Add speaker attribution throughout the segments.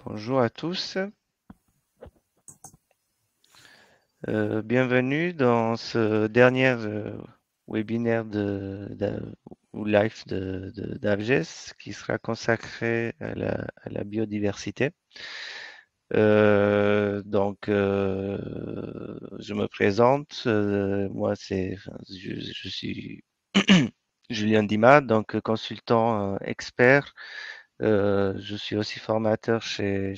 Speaker 1: Bonjour à tous. Bienvenue dans ce dernier webinaire ou live d'AVGES qui sera consacré à la biodiversité. Je me présente. Je suis Julien Dima, donc consultant expert. Je suis aussi formateur chez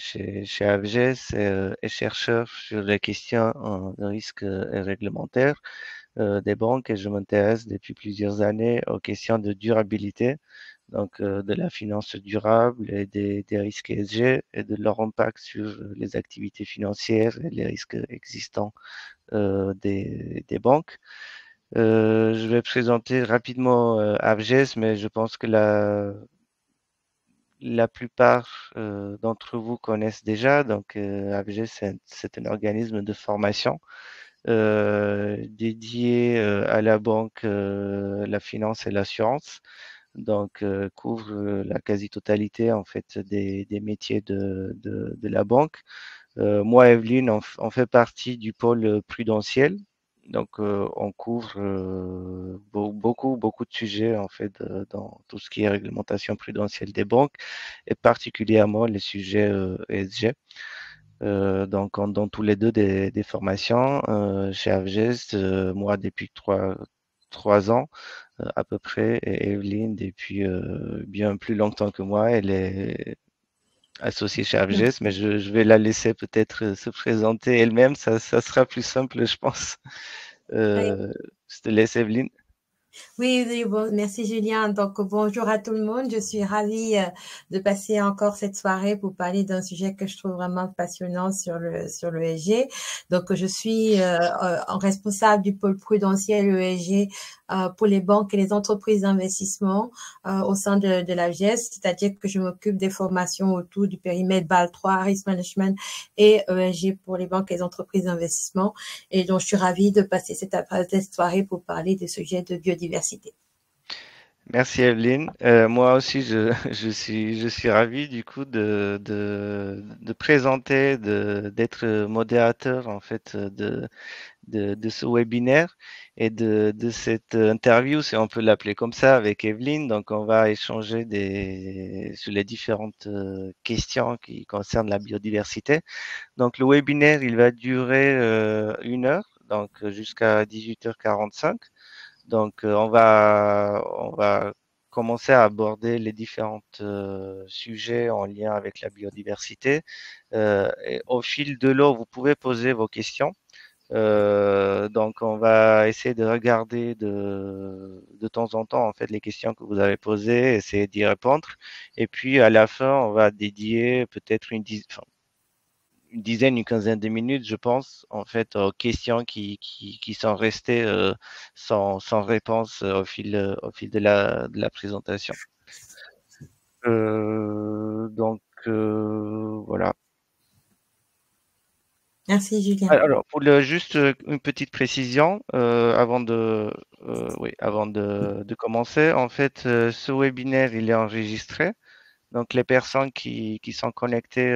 Speaker 1: AVGES et chercheur sur les questions de risques et réglementaires des banques, et je m'intéresse depuis plusieurs années aux questions de durabilité, donc de la finance durable et des risques ESG et de leur impact sur les activités financières et les risques existants des banques. Je vais présenter rapidement AVGES, mais je pense que la plupart d'entre vous connaissent déjà. Donc, AVG, c'est un organisme de formation dédié à la banque, la finance et l'assurance. Donc, couvre la quasi-totalité en fait des métiers de la banque. Moi, Evelyne, on fait partie du pôle prudentiel. Donc, on couvre beaucoup de sujets en fait dans tout ce qui est réglementation prudentielle des banques et particulièrement les sujets ESG. Donc, on donne tous les deux des formations chez AVGES, moi depuis trois ans à peu près, et Evelyne depuis bien plus longtemps que moi. Elle est associée chez AVGES, mais je vais la laisser peut-être se présenter elle-même. Ça sera plus simple, je pense. Euh, je te laisse, Evelyne.
Speaker 2: Oui, oui, bon, merci Julien. Donc, bonjour à tout le monde. Je suis ravie de passer encore cette soirée pour parler d'un sujet que je trouve vraiment passionnant sur le ESG. Donc, je suis en responsable du pôle prudentiel ESG pour les banques et les entreprises d'investissement au sein de la l'AGS, c'est-à-dire que je m'occupe des formations autour du périmètre BAL 3, Risk Management et ESG pour les banques et les entreprises d'investissement. Et donc, je suis ravie de passer cette soirée pour parler des sujets de biodiversité.
Speaker 1: Merci Evelyne. Moi aussi, je suis ravi du coup de présenter, d'être modérateur en fait de ce webinaire et de cette interview, si on peut l'appeler comme ça, avec Evelyne. Donc, on va échanger sur les différentes questions qui concernent la biodiversité. Donc, le webinaire, il va durer 1 heure, donc jusqu'à 18h45. Donc, on va commencer à aborder les différents sujets en lien avec la biodiversité. Et au fil de l'eau, vous pouvez poser vos questions. Donc, on va essayer de regarder de temps en temps en fait les questions que vous avez posées, essayer d'y répondre. Et puis à la fin, on va dédier peut-être une dizaine, une quinzaine de minutes, je pense, en fait, aux questions qui sont restées sans réponse au fil de la présentation. Voilà.
Speaker 2: Merci, Julien.
Speaker 1: Alors, juste une petite précision avant de commencer. En fait, ce webinaire, il est enregistré. Donc, les personnes qui sont connectées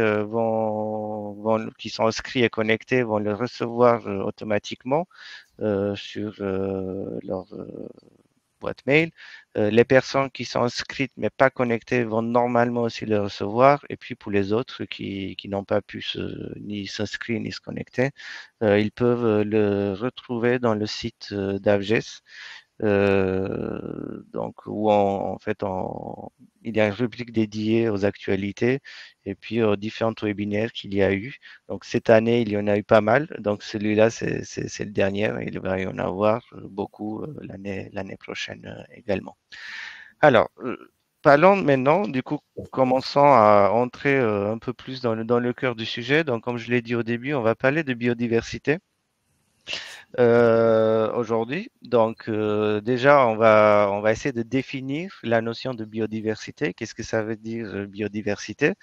Speaker 1: qui sont inscrits et connectés vont le recevoir automatiquement sur leur boîte mail. Les personnes qui sont inscrites mais pas connectées vont normalement aussi le recevoir. Et puis pour les autres qui n'ont pas pu ni s'inscrire ni se connecter, ils peuvent le retrouver dans le site d'Avges. Donc où en fait il y a une rubrique dédiée aux actualités et puis aux différents webinaires qu'il y a eu. Donc cette année, il y en a eu pas mal. Donc celui-là, c'est le dernier. Il va y en avoir beaucoup l'année prochaine également. Alors, parlons maintenant, du coup, commençons à entrer un peu plus dans le cœur du sujet. Donc, comme je l'ai dit au début, on va parler de biodiversité aujourd'hui. Donc, déjà, on va essayer de définir la notion de biodiversité. Qu'est-ce que ça veut dire biodiversité?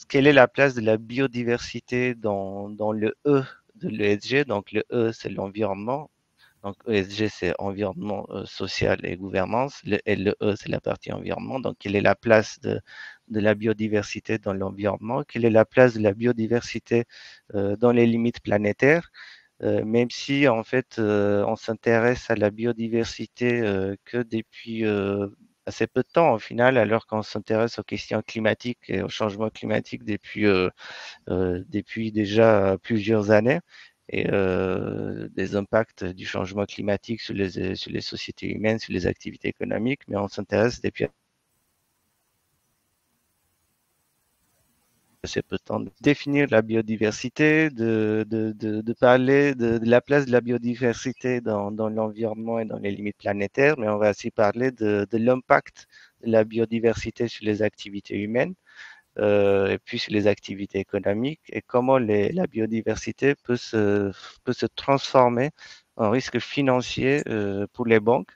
Speaker 1: Quelle est la place de la biodiversité dans le E de l'ESG? Donc, le E, c'est l'environnement. Donc, ESG, c'est environnement social et gouvernance. Le LE, c'est la partie environnement. Donc, quelle est la place de la biodiversité dans l'environnement, quelle est la place de la biodiversité dans les limites planétaires, même si en fait on s'intéresse à la biodiversité que depuis assez peu de temps au final, alors qu'on s'intéresse aux questions climatiques et au changement climatique depuis déjà plusieurs années et des impacts du changement climatique sur les sociétés humaines, sur les activités économiques, mais on s'intéresse depuis assez peu de temps de définir la biodiversité, de parler de la place de la biodiversité dans l'environnement et dans les limites planétaires, mais on va aussi parler de l'impact de la biodiversité sur les activités humaines et puis sur les activités économiques et comment la biodiversité peut se transformer en risque financier pour les banques,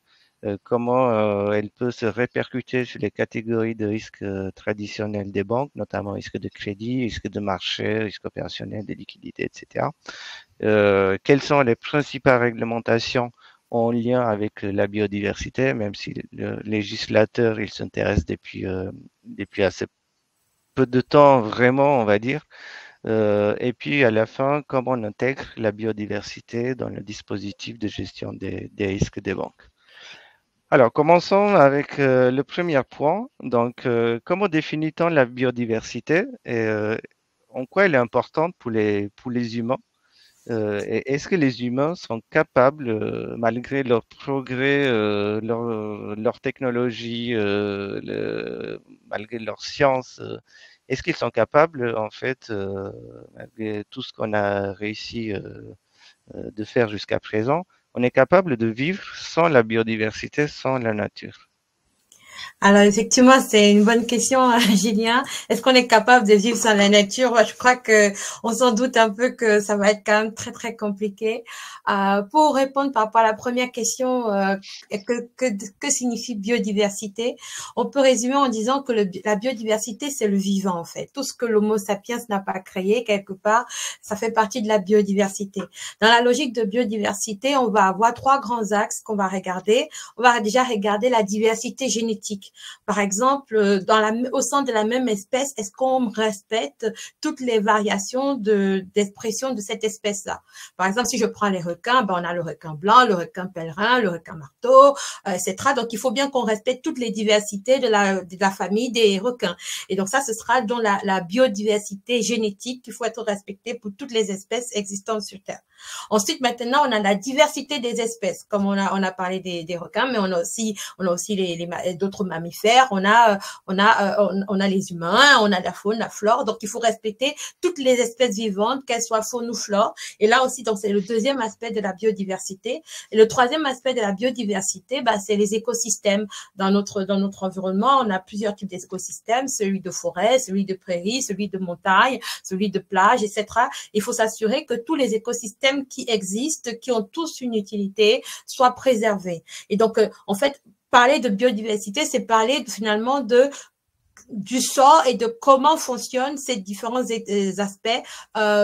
Speaker 1: comment elle peut se répercuter sur les catégories de risques traditionnels des banques, notamment risque de crédit, risque de marché, risque opérationnel, des liquidités, etc. Quelles sont les principales réglementations en lien avec la biodiversité, même si le législateur il s'intéresse depuis assez peu de temps vraiment, on va dire. Et puis à la fin, comment on intègre la biodiversité dans le dispositif de gestion des risques des banques. Alors, commençons avec le premier point. Donc, comment définit-on la biodiversité et en quoi elle est importante pour les humains? Et est-ce que les humains sont capables, malgré leur progrès, leur technologie, malgré leur science, est-ce qu'ils sont capables, en fait, malgré tout ce qu'on a réussi de faire jusqu'à présent, on est capable de vivre sans la biodiversité, sans la nature?
Speaker 2: Alors effectivement, c'est une bonne question, Julien. Est-ce qu'on est capable de vivre sans la nature? Moi, je crois que on s'en doute un peu que ça va être quand même très très compliqué. Pour répondre par rapport à la première question, que signifie biodiversité? On peut résumer en disant que la biodiversité, c'est le vivant en fait. Tout ce que l'Homo sapiens n'a pas créé quelque part, ça fait partie de la biodiversité. Dans la logique de biodiversité, on va avoir trois grands axes qu'on va regarder. On va déjà regarder la diversité génétique. Par exemple, au sein de la même espèce, est-ce qu'on respecte toutes les variations d'expression de cette espèce-là? Par exemple, si je prends les requins, ben, on a le requin blanc, le requin pèlerin, le requin marteau, etc. Donc, il faut bien qu'on respecte toutes les diversités de la famille des requins. Et donc, ça, ce sera dans la biodiversité génétique qu'il faut être respecté pour toutes les espèces existantes sur Terre. Ensuite, maintenant, on a la diversité des espèces, comme on a parlé des requins, mais on a aussi d'autres mammifères, on a les humains, on a la faune, la flore. Donc, il faut respecter toutes les espèces vivantes, qu'elles soient faune ou flore. Et là aussi, donc, c'est le deuxième aspect de la biodiversité. Et le troisième aspect de la biodiversité, bah, c'est les écosystèmes. Dans notre environnement, on a plusieurs types d'écosystèmes, celui de forêt, celui de prairie, celui de montagne, celui de plage, etc. Il faut s'assurer que tous les écosystèmes qui existent, qui ont tous une utilité, soient préservés. Et donc, en fait, parler de biodiversité, c'est parler finalement du sort et de comment fonctionnent ces différents aspects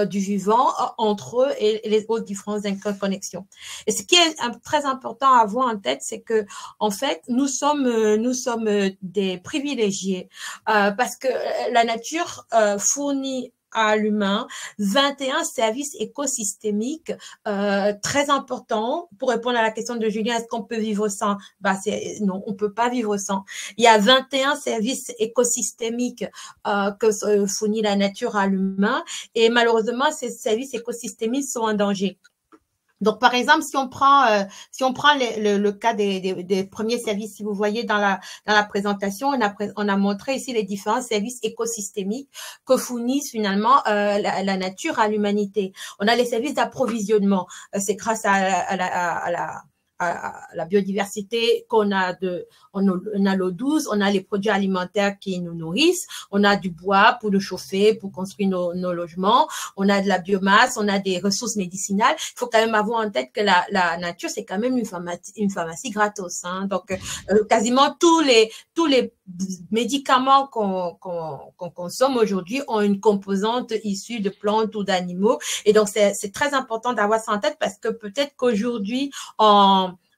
Speaker 2: du vivant entre eux et les autres différentes interconnexions. Et ce qui est très important à avoir en tête, c'est que en fait, nous sommes des privilégiés parce que la nature fournit à l'humain 21 services écosystémiques très importants. Pour répondre à la question de Julien, est-ce qu'on peut vivre sans? Bah, non, on peut pas vivre sans. Il y a 21 services écosystémiques que fournit la nature à l'humain et malheureusement, ces services écosystémiques sont en danger. Donc, par exemple, si on prend le cas des premiers services, si vous voyez dans la présentation, on a montré ici les différents services écosystémiques que fournissent finalement la nature à l'humanité. On a les services d'approvisionnement. C'est grâce à la biodiversité qu'on a on a l'eau douce, on a les produits alimentaires qui nous nourrissent, on a du bois pour nous chauffer, pour construire nos logements, on a de la biomasse, on a des ressources médicinales. Il faut quand même avoir en tête que la nature, c'est quand même une pharmacie gratos, hein. Donc, quasiment tous les médicaments qu'on consomme aujourd'hui ont une composante issue de plantes ou d'animaux. Et donc, c'est très important d'avoir ça en tête parce que peut-être qu'aujourd'hui,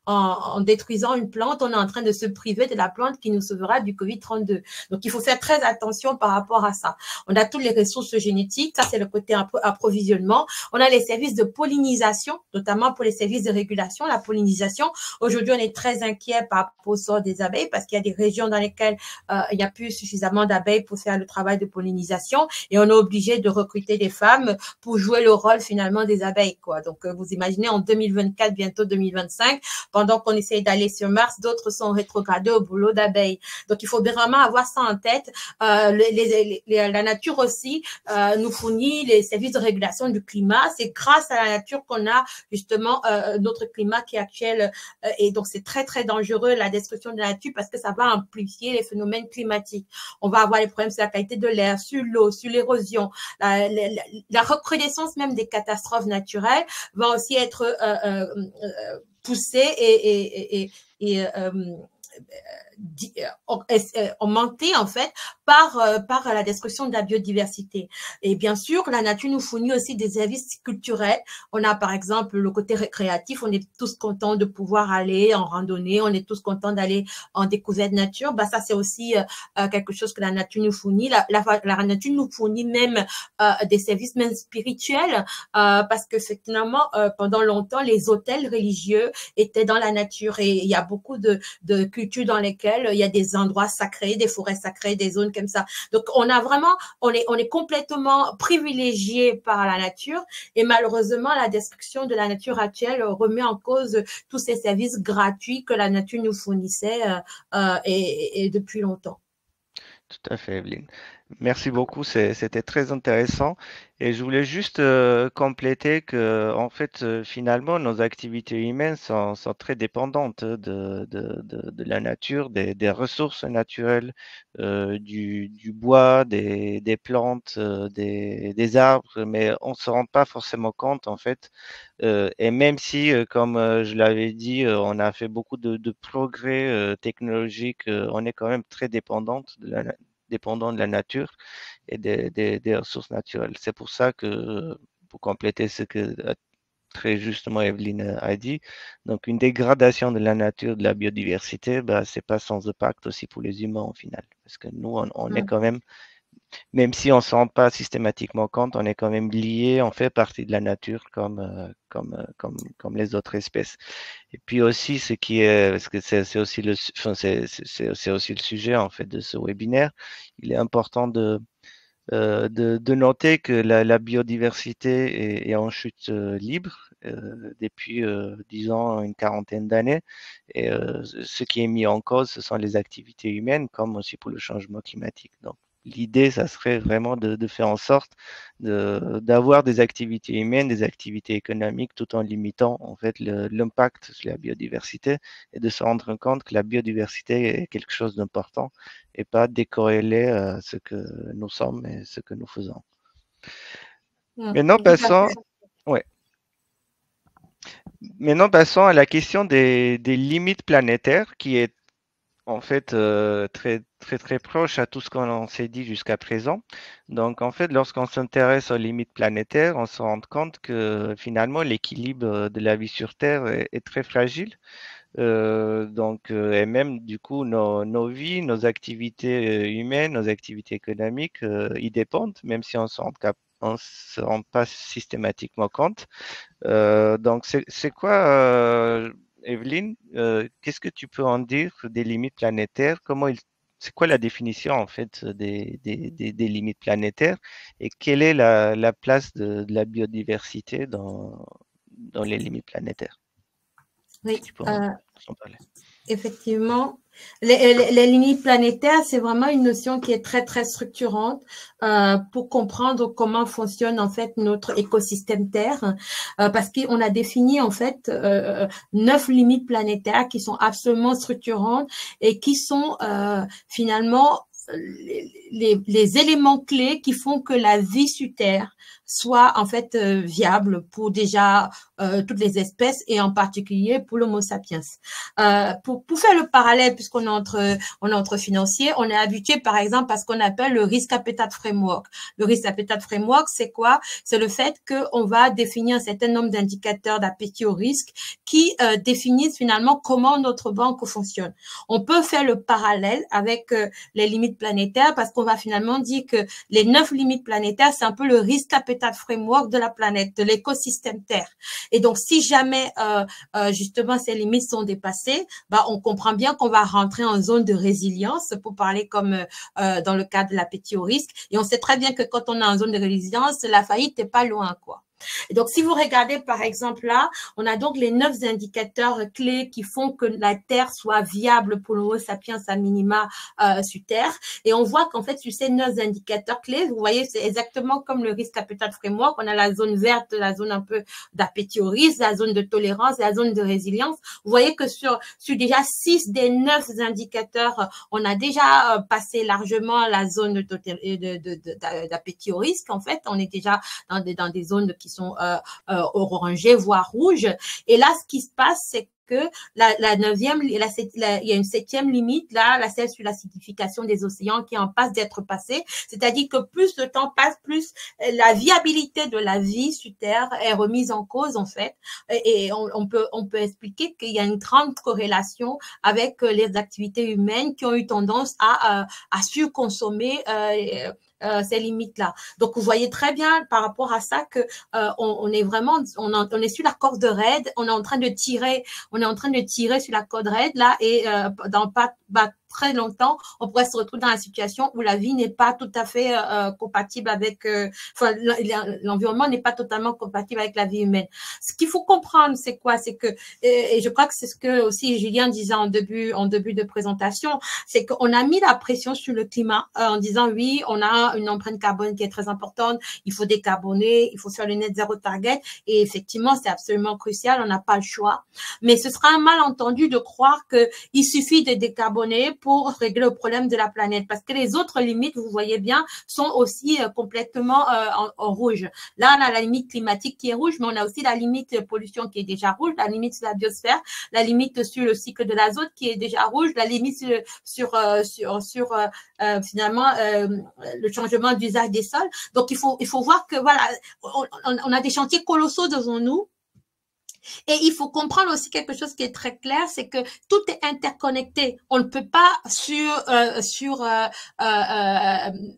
Speaker 2: en détruisant une plante, on est en train de se priver de la plante qui nous sauvera du Covid-32. Donc, il faut faire très attention par rapport à ça. On a toutes les ressources génétiques, ça c'est le côté approvisionnement. On a les services de pollinisation, notamment pour les services de régulation, la pollinisation. Aujourd'hui, on est très inquiet par rapport au sort des abeilles parce qu'il y a des régions dans lesquelles il n'y a plus suffisamment d'abeilles pour faire le travail de pollinisation et on est obligé de recruter des femmes pour jouer le rôle finalement des abeilles, quoi. Donc, vous imaginez en 2024, bientôt 2025, pendant qu'on essaye d'aller sur Mars, d'autres sont rétrogradés au boulot d'abeilles. Donc, il faut vraiment avoir ça en tête. La nature aussi nous fournit les services de régulation du climat. C'est grâce à la nature qu'on a justement notre climat qui est actuel. Et donc, c'est très, très dangereux la destruction de la nature parce que ça va amplifier les phénomènes climatiques. On va avoir les problèmes sur la qualité de l'air, sur l'eau, sur l'érosion. La recrudescence même des catastrophes naturelles va aussi être poussée et augmenter en fait par la destruction de la biodiversité. Et bien sûr, la nature nous fournit aussi des services culturels. On a par exemple le côté récréatif. On est tous contents de pouvoir aller en randonnée. On est tous contents d'aller en découverte nature. Bah ça c'est aussi quelque chose que la nature nous fournit. La nature nous fournit même des services même spirituels parce que finalement pendant longtemps les hôtels religieux étaient dans la nature et il y a beaucoup de cultures dans lesquelles il y a des endroits sacrés, des forêts sacrées, des zones comme ça. Donc, on est complètement privilégié par la nature et malheureusement, la destruction de la nature actuelle remet en cause tous ces services gratuits que la nature nous fournissait et depuis longtemps.
Speaker 1: Tout à fait, Evelyne. Merci beaucoup, c'était très intéressant. Et je voulais juste compléter que, en fait, finalement, nos activités humaines sont très dépendantes de la nature, des ressources naturelles, du bois, des plantes, des arbres, mais on ne se rend pas forcément compte, en fait. Et même si, comme je l'avais dit, on a fait beaucoup de progrès technologiques, on est quand même très dépendant de la nature et des ressources naturelles. C'est pour ça que, pour compléter ce que très justement Evelyne a dit, donc une dégradation de la nature, de la biodiversité, bah, c'est pas sans impact aussi pour les humains au final. Parce que nous, on est quand même si on ne s'en rend pas systématiquement compte, on est quand même lié, on fait partie de la nature comme les autres espèces. Et puis aussi, ce qui est, parce que c'est aussi c'est aussi le sujet en fait de ce webinaire, il est important de noter que la biodiversité est en chute libre depuis, disons, une quarantaine d'années. Et ce qui est mis en cause, ce sont les activités humaines, comme aussi pour le changement climatique. Donc, l'idée, ça serait vraiment de faire en sorte d'avoir des activités humaines, des activités économiques, tout en limitant en fait l'impact sur la biodiversité et de se rendre compte que la biodiversité est quelque chose d'important et pas décorréler ce que nous sommes et ce que nous faisons. Maintenant, ouais. Maintenant, passons à la question des limites planétaires qui est en fait très proche à tout ce qu'on s'est dit jusqu'à présent. Donc en fait, lorsqu'on s'intéresse aux limites planétaires, on se rend compte que finalement l'équilibre de la vie sur Terre est très fragile. Et même du coup nos vies, nos activités humaines, nos activités économiques y dépendent, même si on se rend pas systématiquement compte. Donc c'est quoi, Evelyne, qu'est-ce que tu peux en dire des limites planétaires? C'est quoi la définition en fait des limites planétaires et quelle est la place de la biodiversité dans les limites planétaires?
Speaker 2: Oui,
Speaker 1: Si tu peux en parler.
Speaker 2: effectivement. Les limites planétaires, c'est vraiment une notion qui est très, très structurante pour comprendre comment fonctionne en fait notre écosystème Terre, parce qu'on a défini en fait 9 limites planétaires qui sont absolument structurantes et qui sont finalement les éléments clés qui font que la vie sur Terre soit en fait viable pour déjà toutes les espèces et en particulier pour l'Homo sapiens. Pour faire le parallèle, puisqu'on est entre financiers, on est habitué par exemple à ce qu'on appelle le risk appetite framework. Le risk appetite framework, c'est quoi? C'est le fait qu'on va définir un certain nombre d'indicateurs d'appétit au risque qui définissent finalement comment notre banque fonctionne. On peut faire le parallèle avec les limites planétaires parce qu'on va finalement dire que les 9 limites planétaires, c'est un peu le risk appetite framework de la planète, de l'écosystème Terre. Et donc, si jamais justement ces limites sont dépassées, bah, on comprend bien qu'on va rentrer en zone de résilience, pour parler comme dans le cas de l'appétit au risque. Et on sait très bien que quand on est en zone de résilience, la faillite n'est pas loin, quoi. Et donc, si vous regardez, par exemple, là, on a donc les 9 indicateurs clés qui font que la Terre soit viable pour l'Homo sapiens à minima sur Terre. Et on voit qu'en fait, sur ces 9 indicateurs clés, vous voyez, c'est exactement comme le risque appetite framework. On a la zone verte, la zone un peu d'appétit au risque, la zone de tolérance, la zone de résilience. Vous voyez que sur déjà 6 des 9 indicateurs, on a déjà passé largement la zone d'appétit au risque. En fait, on est déjà dans des zones qui sont orangées, voire rouges. Et là, ce qui se passe, c'est que la neuvième, il y a une septième limite, là, celle sur l'acidification des océans qui est en passe d'être passée. C'est-à-dire que plus le temps passe, plus la viabilité de la vie sur Terre est remise en cause, en fait. Et on peut expliquer qu'il y a une grande corrélation avec les activités humaines qui ont eu tendance à surconsommer ces limites-là. Donc, vous voyez très bien par rapport à ça que on est vraiment, on est sur la corde raide, on est en train de tirer sur la corde raide là, et dans pas très longtemps, on pourrait se retrouver dans la situation où la vie n'est pas tout à fait compatible avec, enfin, l'environnement n'est pas totalement compatible avec la vie humaine. Ce qu'il faut comprendre, c'est quoi? C'est que, et je crois que c'est ce que aussi Julien disait en début de présentation, c'est qu'on a mis la pression sur le climat en disant oui, on a une empreinte carbone qui est très importante, il faut décarboner, il faut faire le net zéro target, et effectivement, c'est absolument crucial, on n'a pas le choix. Mais ce sera un malentendu de croire qu'il suffit de décarboner pour régler le problème de la planète, parce que les autres limites, vous voyez bien, sont aussi complètement en rouge. Là, on a la limite climatique qui est rouge, mais on a aussi la limite pollution qui est déjà rouge, la limite sur la biosphère, la limite sur le cycle de l'azote qui est déjà rouge, la limite sur finalement le changement d'usage des sols. Donc, il faut voir que voilà, on a des chantiers colossaux devant nous. Et il faut comprendre aussi quelque chose qui est très clair, c'est que tout est interconnecté. On ne peut pas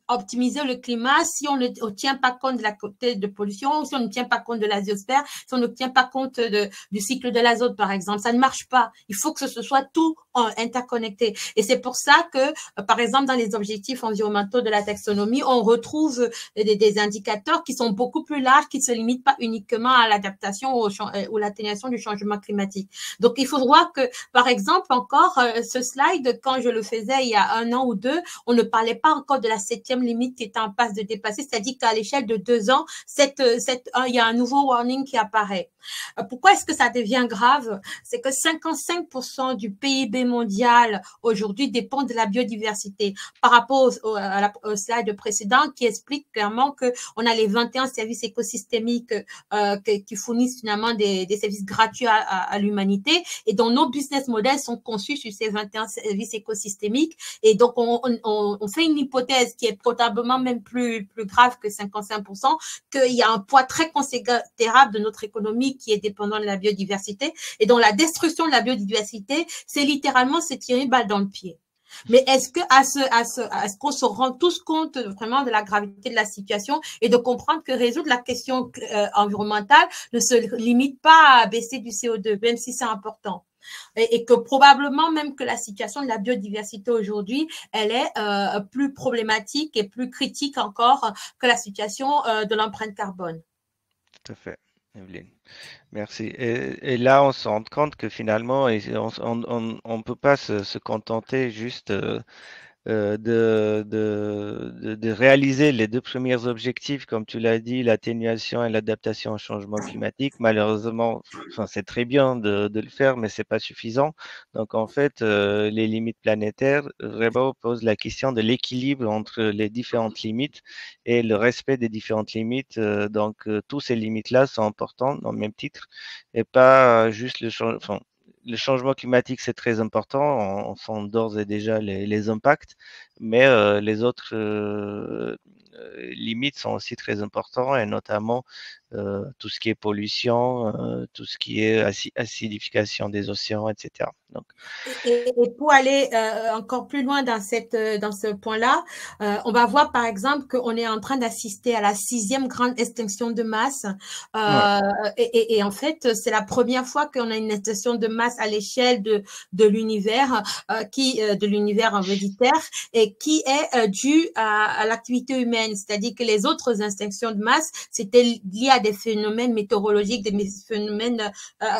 Speaker 2: optimiser le climat si on ne tient pas compte de la quantité de pollution, si on ne tient pas compte de la biosphère, si on ne tient pas compte du cycle de l'azote, par exemple. Ça ne marche pas. Il faut que ce soit tout interconnecté. Et c'est pour ça que, par exemple, dans les objectifs environnementaux de la taxonomie, on retrouve des indicateurs qui sont beaucoup plus larges, qui ne se limitent pas uniquement à l'adaptation ou l'atténuation du changement climatique. Donc, il faut voir que, par exemple, encore, ce slide, quand je le faisais il y a 1 an ou 2, on ne parlait pas encore de la 7e limite qui est en passe de dépasser, c'est-à-dire qu'à l'échelle de 2 ans, il y a un nouveau warning qui apparaît. Pourquoi est-ce que ça devient grave? C'est que 55% du PIB mondial aujourd'hui dépend de la biodiversité. Par rapport au slide précédent qui explique clairement que on a les 21 services écosystémiques qui fournissent finalement des services gratuits à l'humanité, et dont nos business models sont conçus sur ces 21 services écosystémiques. Et donc on fait une hypothèse qui est probablement même plus grave que 55%, qu'il y a un poids très considérable de notre économie qui est dépendant de la biodiversité, et dont la destruction de la biodiversité, c'est littéralement se tirer une balle dans le pied. Mais est-ce qu'on se rend tous compte vraiment de la gravité de la situation et de comprendre que résoudre la question environnementale ne se limite pas à baisser du CO2, même si c'est important? Et que probablement même que la situation de la biodiversité aujourd'hui, elle est plus problématique et plus critique encore que la situation de l'empreinte carbone.
Speaker 1: Tout à fait, Evelyne. Merci. Et là, on se rend compte que finalement, on ne peut pas se contenter juste de réaliser les deux premiers objectifs, comme tu l'as dit, l'atténuation et l'adaptation au changement climatique. Malheureusement, enfin, c'est très bien de le faire, mais c'est pas suffisant. Donc, en fait, les limites planétaires vraiment posent la question de l'équilibre entre les différentes limites et le respect des différentes limites. Donc, tous ces limites-là sont importantes dans le même titre et pas juste le changement climatique, c'est très important. On sent d'ores et déjà les impacts, mais les autres limites sont aussi très importants, et notamment tout ce qui est pollution, tout ce qui est acidification des océans, etc. Donc,
Speaker 2: Et pour aller encore plus loin dans dans ce point-là, on va voir par exemple qu'on est en train d'assister à la 6e grande extinction de masse.
Speaker 1: ouais,
Speaker 2: Euh, en fait, c'est la première fois qu'on a une extinction de masse à l'échelle de l'univers, de l'univers, on veut dire Terre, et qui est due à l'activité humaine. C'est-à-dire que les autres extinctions de masse, c'était lié à des phénomènes météorologiques, des phénomènes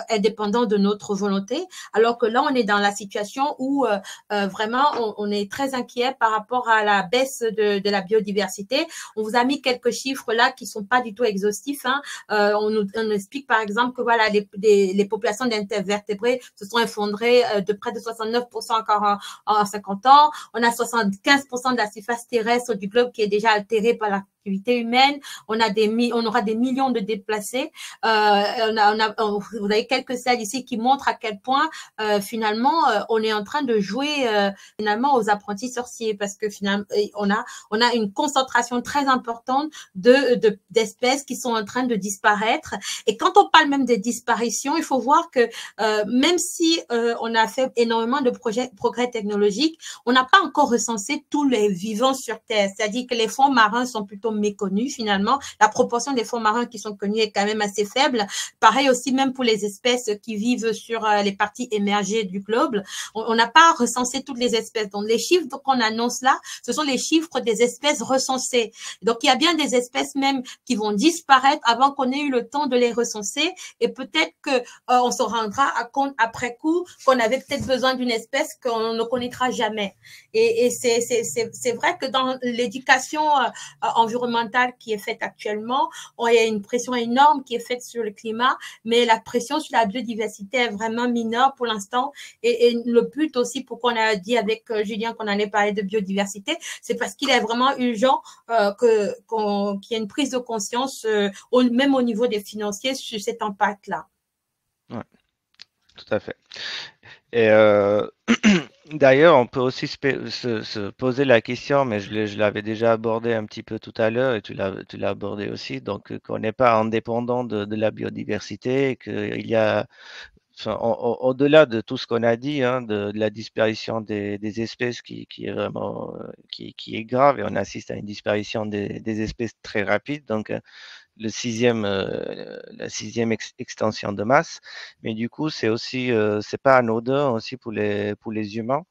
Speaker 2: indépendants de notre volonté, alors que là, on est dans la situation où vraiment on est très inquiet par rapport à la baisse de la biodiversité. On vous a mis quelques chiffres là qui sont pas du tout exhaustifs. Hein. On explique par exemple que voilà les populations d'invertébrés se sont effondrées de près de 69% encore en 50 ans. On a 75% de la surface terrestre du globe qui est déjà altérée par l'activité humaine. On aura des millions de déplacés. Vous avez quelques slides ici qui montrent à quel point finalement on est en train de jouer finalement aux apprentis sorciers, parce que finalement on a une concentration très importante d'espèces qui sont en train de disparaître. Et quand on parle même des disparitions, il faut voir que même si on a fait énormément de progrès technologiques, on n'a pas encore recensé tous les vivants sur Terre. C'est-à-dire que les fonds marins sont plutôt méconnus finalement. La proportion des fonds marins qui sont connus est quand même assez faible. Pareil aussi même pour les espèces qui vivent sur les parties émergées du globe. On n'a pas recensé toutes les espèces. Donc les chiffres qu'on annonce là, ce sont les chiffres des espèces recensées. Donc il y a bien des espèces même qui vont disparaître avant qu'on ait eu le temps de les recenser, et peut-être que on se rendra à compte après coup qu'on avait peut-être besoin d'une espèce qu'on ne connaîtra jamais. Et c'est vrai que dans l'éducation environnementale qui est faite actuellement, il y a une pression énorme qui est faite sur le climat, mais la pression sur la biodiversité est vraiment mineure pour l'instant. Et le but aussi, pourquoi on a dit avec Julien qu'on allait parler de biodiversité, c'est parce qu'il est vraiment urgent qu'il y ait une prise de conscience, même au niveau des financiers, sur cet impact-là.
Speaker 1: ouais, tout à fait. Et d'ailleurs, on peut aussi se poser la question, mais je l'avais déjà abordé un petit peu tout à l'heure, et tu l'as abordé aussi, donc qu'on n'est pas indépendant de la biodiversité, et qu'il y a, enfin, au-delà de tout ce qu'on a dit, hein, de la disparition des espèces qui est vraiment qui est grave, et on assiste à une disparition des espèces très rapide. Donc, la 6e extension de masse. Mais du coup, c'est aussi, c'est pas anodin aussi pour les humains,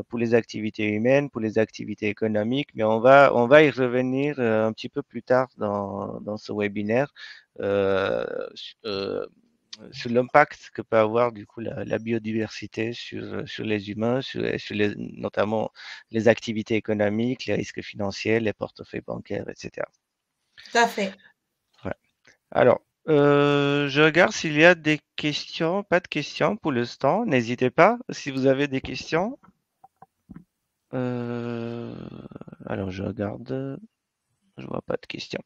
Speaker 1: pour les activités humaines, pour les activités économiques. Mais on va y revenir un petit peu plus tard dans ce webinaire. Euh, euh, sur l'impact que peut avoir du coup la biodiversité sur les humains, sur notamment les activités économiques, les risques financiers, les portefeuilles bancaires, etc.
Speaker 2: Tout à fait.
Speaker 1: Ouais. Alors, je regarde s'il y a des questions. Pas de questions pour l'instant. N'hésitez pas si vous avez des questions. Euh, alors, je regarde. Je vois pas de questions.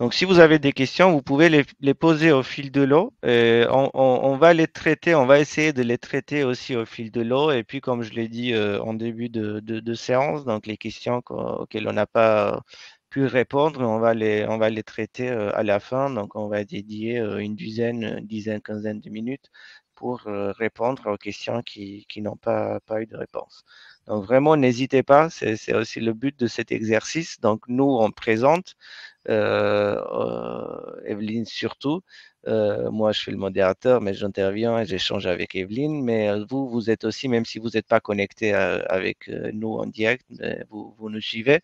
Speaker 1: Donc, si vous avez des questions, vous pouvez les poser au fil de l'eau. Et on va les traiter. On va essayer de les traiter aussi au fil de l'eau. Et puis, comme je l'ai dit en début de séance, donc les questions auxquelles on n'a pas pu répondre, on va les traiter à la fin. Donc, on va dédier une dizaine, quinzaine de minutes pour répondre aux questions qui n'ont pas eu de réponse. Donc, vraiment, n'hésitez pas. C'est aussi le but de cet exercice. Donc, nous, on présente. Evelyne surtout. Moi, je suis le modérateur, mais j'interviens et j'échange avec Evelyne. Mais vous, vous êtes aussi, même si vous n'êtes pas connecté avec nous en direct, mais vous nous suivez,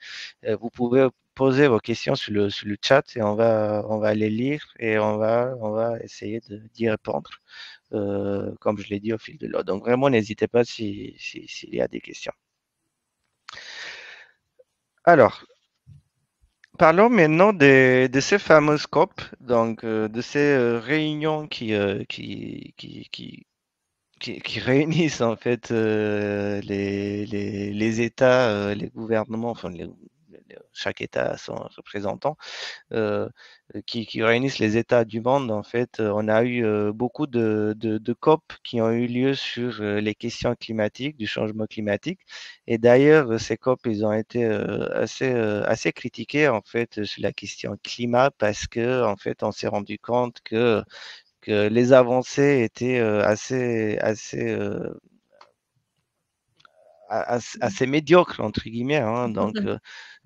Speaker 1: vous pouvez poser vos questions sur le chat, et on va les lire, et on va essayer d'y répondre, comme je l'ai dit au fil de l'eau. Donc vraiment, n'hésitez pas s'il y a des questions. Alors, parlons maintenant de ces fameuses COP, donc de ces réunions qui réunissent en fait les États, les gouvernements, enfin chaque État a son représentant, euh, qui réunissent les États du monde. En fait, on a eu beaucoup de COP qui ont eu lieu sur les questions climatiques, du changement climatique. Et d'ailleurs, ces COP, ils ont été assez critiqués en fait sur la question climat parce que en fait, on s'est rendu compte que les avancées étaient assez médiocres entre guillemets, hein. Donc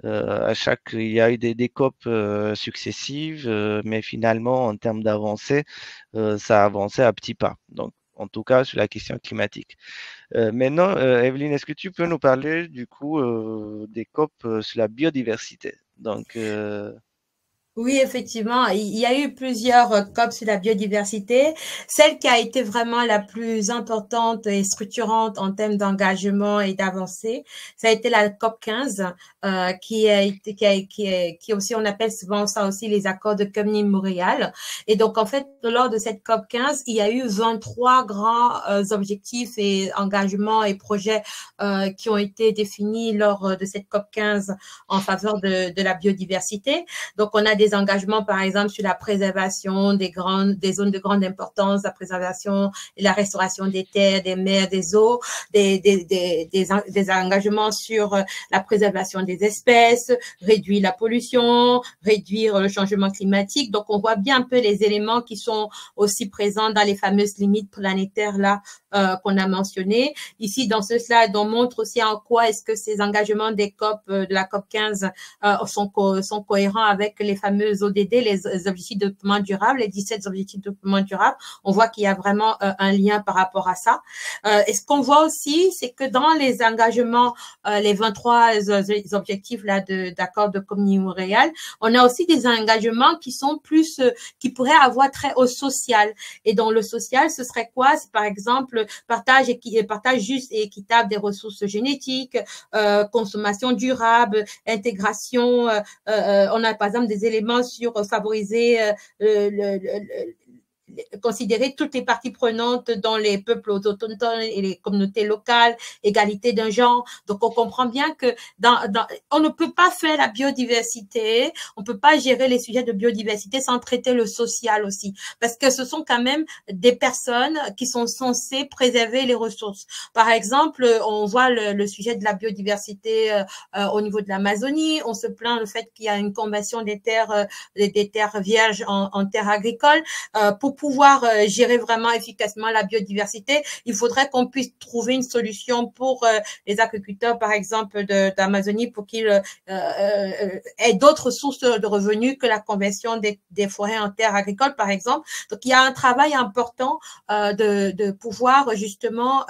Speaker 1: à chaque il y a eu des COP successives, mais finalement en termes d'avancée, ça a avancé à petits pas. Donc en tout cas sur la question climatique. Maintenant, Evelyne, est-ce que tu peux nous parler du coup des COP sur la biodiversité? Donc
Speaker 2: Oui, effectivement, il y a eu plusieurs COP sur la biodiversité. Celle qui a été vraiment la plus importante et structurante en termes d'engagement et d'avancée, ça a été la COP 15, qui a été, qui aussi, on appelle souvent ça aussi les accords de Comenius-Montréal. Et donc, en fait, lors de cette COP 15, il y a eu 23 grands objectifs et engagements et projets qui ont été définis lors de cette COP 15 en faveur de la biodiversité. Donc, on a des engagements, par exemple, sur la préservation des zones de grande importance, la préservation et la restauration des terres, des mers, des eaux, des engagements sur la préservation des espèces, réduire la pollution, réduire le changement climatique. Donc, on voit bien un peu les éléments qui sont aussi présents dans les fameuses limites planétaires là qu'on a mentionnées. Ici, dans ce slide, on montre aussi en quoi est-ce que ces engagements des COP, de la COP 15 sont cohérents avec les fameux ODD, les objectifs de développement durable, les 17 objectifs de développement durable. On voit qu'il y a vraiment un lien par rapport à ça. Et ce qu'on voit aussi, c'est que dans les engagements, les 23 objectifs là d'accord de Comenius-Montréal, on a aussi des engagements qui sont plus, qui pourraient avoir trait au social. Et dans le social, ce serait quoi? C'est par exemple partage juste et équitable des ressources génétiques, consommation durable, intégration. On a par exemple des éléments sur favoriser considérer toutes les parties prenantes dans les peuples autochtones et les communautés locales, égalité d'un genre. Donc, on comprend bien que on ne peut pas faire la biodiversité, on peut pas gérer les sujets de biodiversité sans traiter le social aussi, parce que ce sont quand même des personnes qui sont censées préserver les ressources. Par exemple, on voit le sujet de la biodiversité au niveau de l'Amazonie. On se plaint le fait qu'il y a une conversion des terres vierges en terres agricoles. Pour pouvoir gérer vraiment efficacement la biodiversité, il faudrait qu'on puisse trouver une solution pour les agriculteurs, par exemple, d'Amazonie, pour qu'ils aient d'autres sources de revenus que la conversion des forêts en terres agricoles, par exemple. Donc, il y a un travail important de pouvoir justement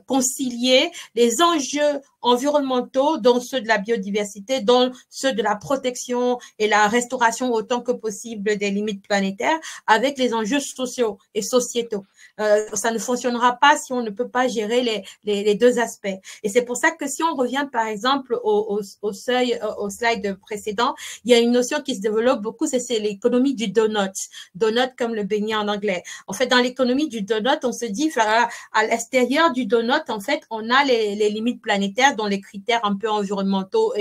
Speaker 2: concilier les enjeux environnementaux, dont ceux de la biodiversité, dont ceux de la protection et la restauration autant que possible des limites planétaires, avec les enjeux sociaux et sociétaux. Ça ne fonctionnera pas si on ne peut pas gérer les deux aspects. Et c'est pour ça que si on revient par exemple au slide précédent, il y a une notion qui se développe beaucoup, c'est l'économie du donut. Donut comme le beignet en anglais. En fait, dans l'économie du donut, on se dit, à l'extérieur du donut, en fait, on a les limites planétaires, dont les critères un peu environnementaux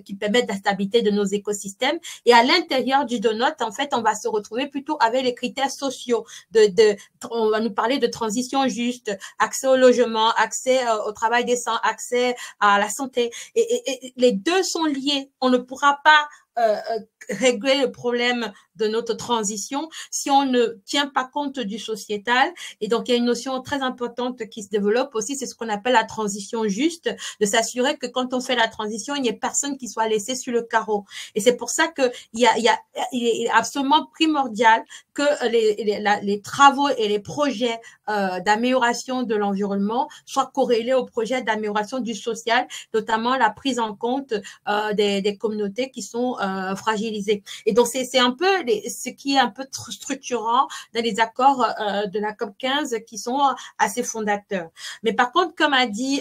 Speaker 2: qui permettent la stabilité de nos écosystèmes. Et à l'intérieur du donut, en fait, on va se retrouver plutôt avec les critères sociaux. On va nous parler de transition juste, accès au logement, accès au travail décent, accès à la santé. Et les deux sont liés. On ne pourra pas régler le problème de notre transition si on ne tient pas compte du sociétal. Et donc, il y a une notion très importante qui se développe aussi, c'est ce qu'on appelle la transition juste, de s'assurer que quand on fait la transition, il n'y ait personne qui soit laissé sur le carreau. Et c'est pour ça qu'il il est absolument primordial que les travaux et les projets d'amélioration de l'environnement soient corrélés aux projets d'amélioration du social, notamment la prise en compte des communautés qui sont fragilisées. Et donc, c'est un peu ce qui est un peu structurant dans les accords de la COP 15 qui sont assez fondateurs. Mais par contre, comme a dit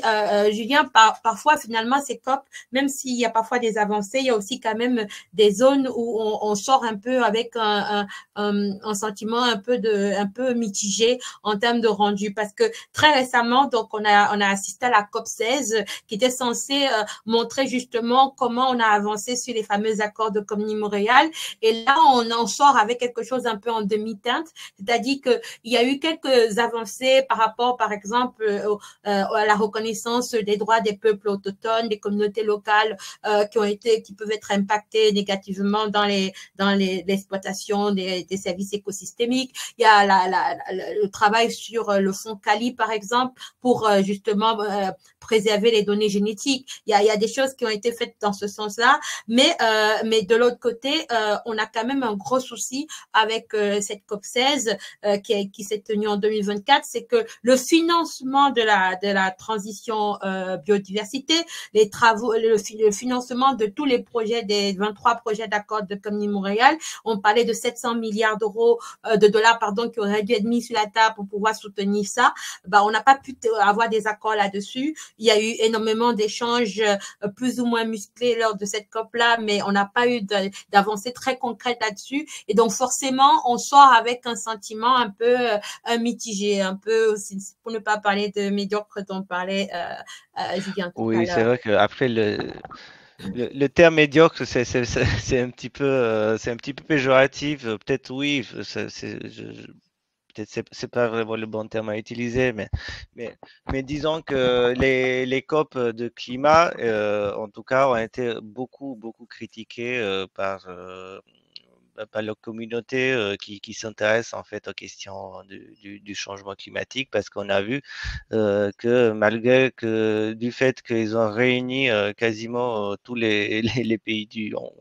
Speaker 2: Julien, parfois, finalement, ces COP, même s'il y a parfois des avancées, il y a aussi quand même des zones où on sort un peu avec un sentiment un peu mitigé en termes de rendu. Parce que très récemment, donc, on a assisté à la COP 16 qui était censée montrer justement comment on a avancé sur les fameux accords de Comny-Montréal. Et là, on en sort avec quelque chose un peu en demi-teinte, c'est-à-dire qu'il y a eu quelques avancées par rapport, par exemple, à la reconnaissance des droits des peuples autochtones, des communautés locales qui peuvent être impactées négativement dans l'exploitation des services écosystémiques. Il y a le travail sur le fonds Cali, par exemple, pour justement préserver les données génétiques. Il y a des choses qui ont été faites dans ce sens-là, mais de l'autre côté, on a quand même un gros souci avec cette COP 16 qui s'est tenue en 2024, c'est que le financement de la transition biodiversité, les travaux, le financement de tous les projets des 23 projets d'accord de Comny-Montréal, on parlait de 700 milliards d'euros, de dollars, pardon, qui auraient dû être mis sur la table pour pouvoir soutenir ça. On n'a pas pu avoir des accords là-dessus. Il y a eu énormément d'échanges plus ou moins musclés lors de cette COP-là, mais on n'a pas eu d'avancée très concrète là-dessus. Et donc, forcément, on sort avec un sentiment un peu mitigé, un peu aussi, pour ne pas parler de médiocre dont parlait Julien tout à
Speaker 1: Oui, c'est
Speaker 2: l'heure.
Speaker 1: vrai qu'après, le terme médiocre, c'est un petit peu, c'est un petit peu péjoratif. Peut-être oui, peut-être c'est pas vraiment le bon terme à utiliser, mais, mais disons que les COP de climat, en tout cas, ont été beaucoup critiqués par la communauté qui s'intéresse en fait aux questions du changement climatique, parce qu'on a vu que malgré que du fait qu'ils ont réuni quasiment tous les pays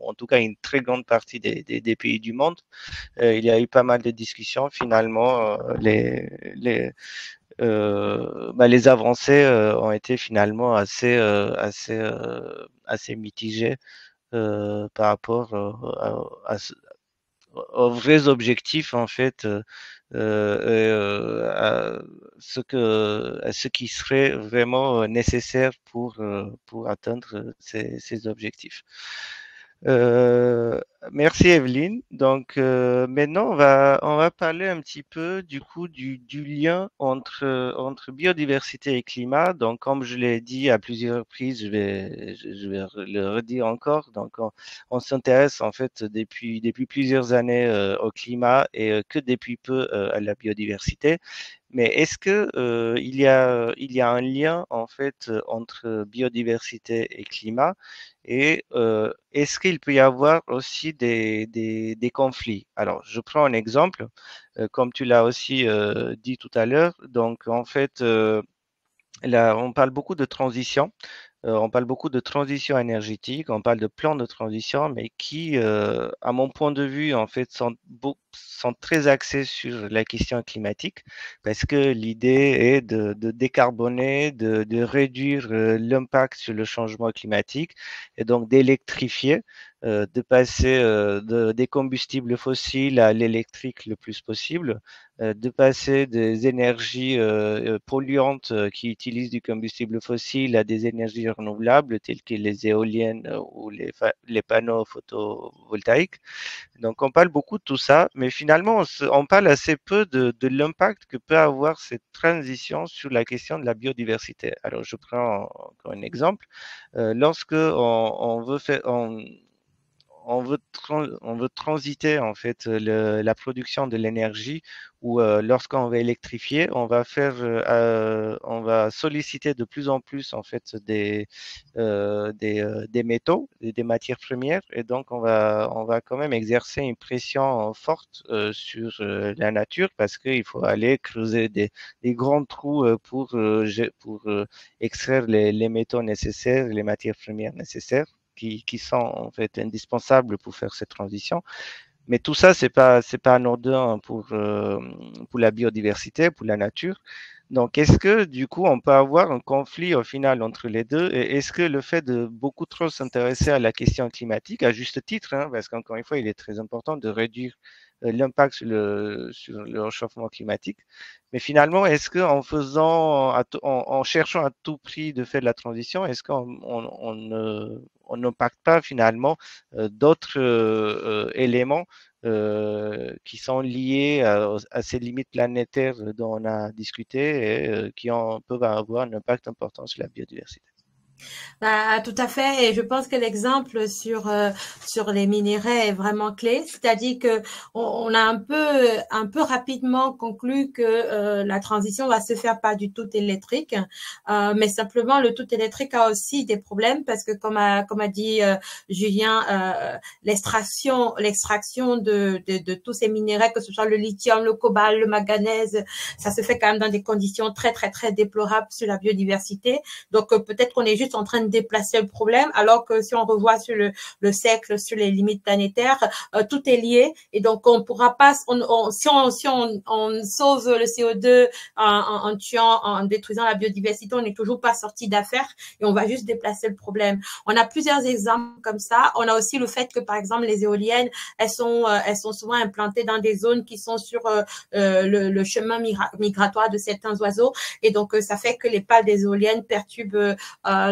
Speaker 1: en tout cas une très grande partie des pays du monde, il y a eu pas mal de discussions. Finalement, les avancées ont été finalement assez mitigées par rapport aux vrais objectifs en fait, à ce qui serait vraiment nécessaire pour atteindre ces objectifs. Euh, Merci Evelyne. Donc maintenant on va parler un petit peu du coup du lien entre biodiversité et climat. Donc comme je l'ai dit à plusieurs reprises, je vais le redire encore. Donc on s'intéresse en fait depuis plusieurs années au climat et que depuis peu à la biodiversité. Mais est-ce que il y a un lien en fait entre biodiversité et climat? Et est-ce qu'il peut y avoir aussi des conflits? Alors, je prends un exemple, comme tu l'as aussi dit tout à l'heure. Donc, en fait, là, on parle beaucoup de transition. On parle beaucoup de transition énergétique, on parle de plans de transition, mais qui, à mon point de vue, en fait, sont très axés sur la question climatique, parce que l'idée est de décarboner, de réduire l'impact sur le changement climatique, et donc d'électrifier, de passer des combustibles fossiles à l'électrique le plus possible, de passer des énergies polluantes qui utilisent du combustible fossile à des énergies renouvelables telles que les éoliennes ou les panneaux photovoltaïques. Donc on parle beaucoup de tout ça, mais finalement on parle assez peu de l'impact que peut avoir cette transition sur la question de la biodiversité. Alors je prends encore un exemple. Lorsque on veut faire, on veut transiter en fait la production de l'énergie, ou lorsqu'on va électrifier, on va solliciter de plus en plus en fait des métaux, des matières premières, et donc on va quand même exercer une pression forte sur la nature, parce qu'il faut aller creuser des grands trous pour extraire les métaux nécessaires, les matières premières nécessaires qui sont en fait indispensables pour faire cette transition. Mais tout ça, c'est pas anodin pour la biodiversité, pour la nature. Donc, est-ce que du coup, on peut avoir un conflit au final entre les deux? Et est-ce que le fait de beaucoup trop s'intéresser à la question climatique, à juste titre, hein, parce qu'encore une fois, il est très important de réduire l'impact sur le réchauffement climatique, mais finalement, est-ce qu'en faisant, en cherchant à tout prix de faire de la transition, est-ce on n'impacte pas finalement d'autres éléments qui sont liés à ces limites planétaires dont on a discuté et peuvent avoir un impact important sur la biodiversité.
Speaker 2: Bah, tout à fait. Et je pense que l'exemple sur les minerais est vraiment clé. C'est-à-dire que on a un peu rapidement conclu que la transition va se faire pas du tout électrique, mais simplement le tout électrique a aussi des problèmes parce que comme a dit Julien, l'extraction de tous ces minerais, que ce soit le lithium, le cobalt, le manganèse, ça se fait quand même dans des conditions très très très déplorables sur la biodiversité. Donc peut-être qu'on est juste en train de déplacer le problème, alors que si on revoit sur le siècle, sur les limites planétaires, tout est lié. Et donc on pourra pas, si on sauve le CO2 en tuant, en détruisant la biodiversité, on n'est toujours pas sorti d'affaire et on va juste déplacer le problème. On a plusieurs exemples comme ça. On a aussi le fait que par exemple les éoliennes, elles sont souvent implantées dans des zones qui sont sur le chemin migratoire de certains oiseaux, et donc ça fait que les pales des éoliennes perturbent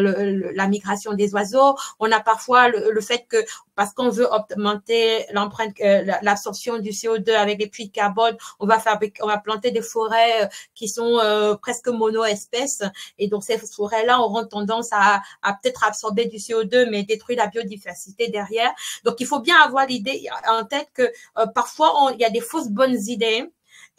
Speaker 2: la migration des oiseaux. On a parfois le fait que parce qu'on veut augmenter l'empreinte, l'absorption du CO2 avec les puits de carbone, on va planter des forêts qui sont presque mono-espèces, et donc ces forêts-là auront tendance à peut-être absorber du CO2 mais détruire la biodiversité derrière. Donc il faut bien avoir l'idée en tête que parfois il y a des fausses bonnes idées.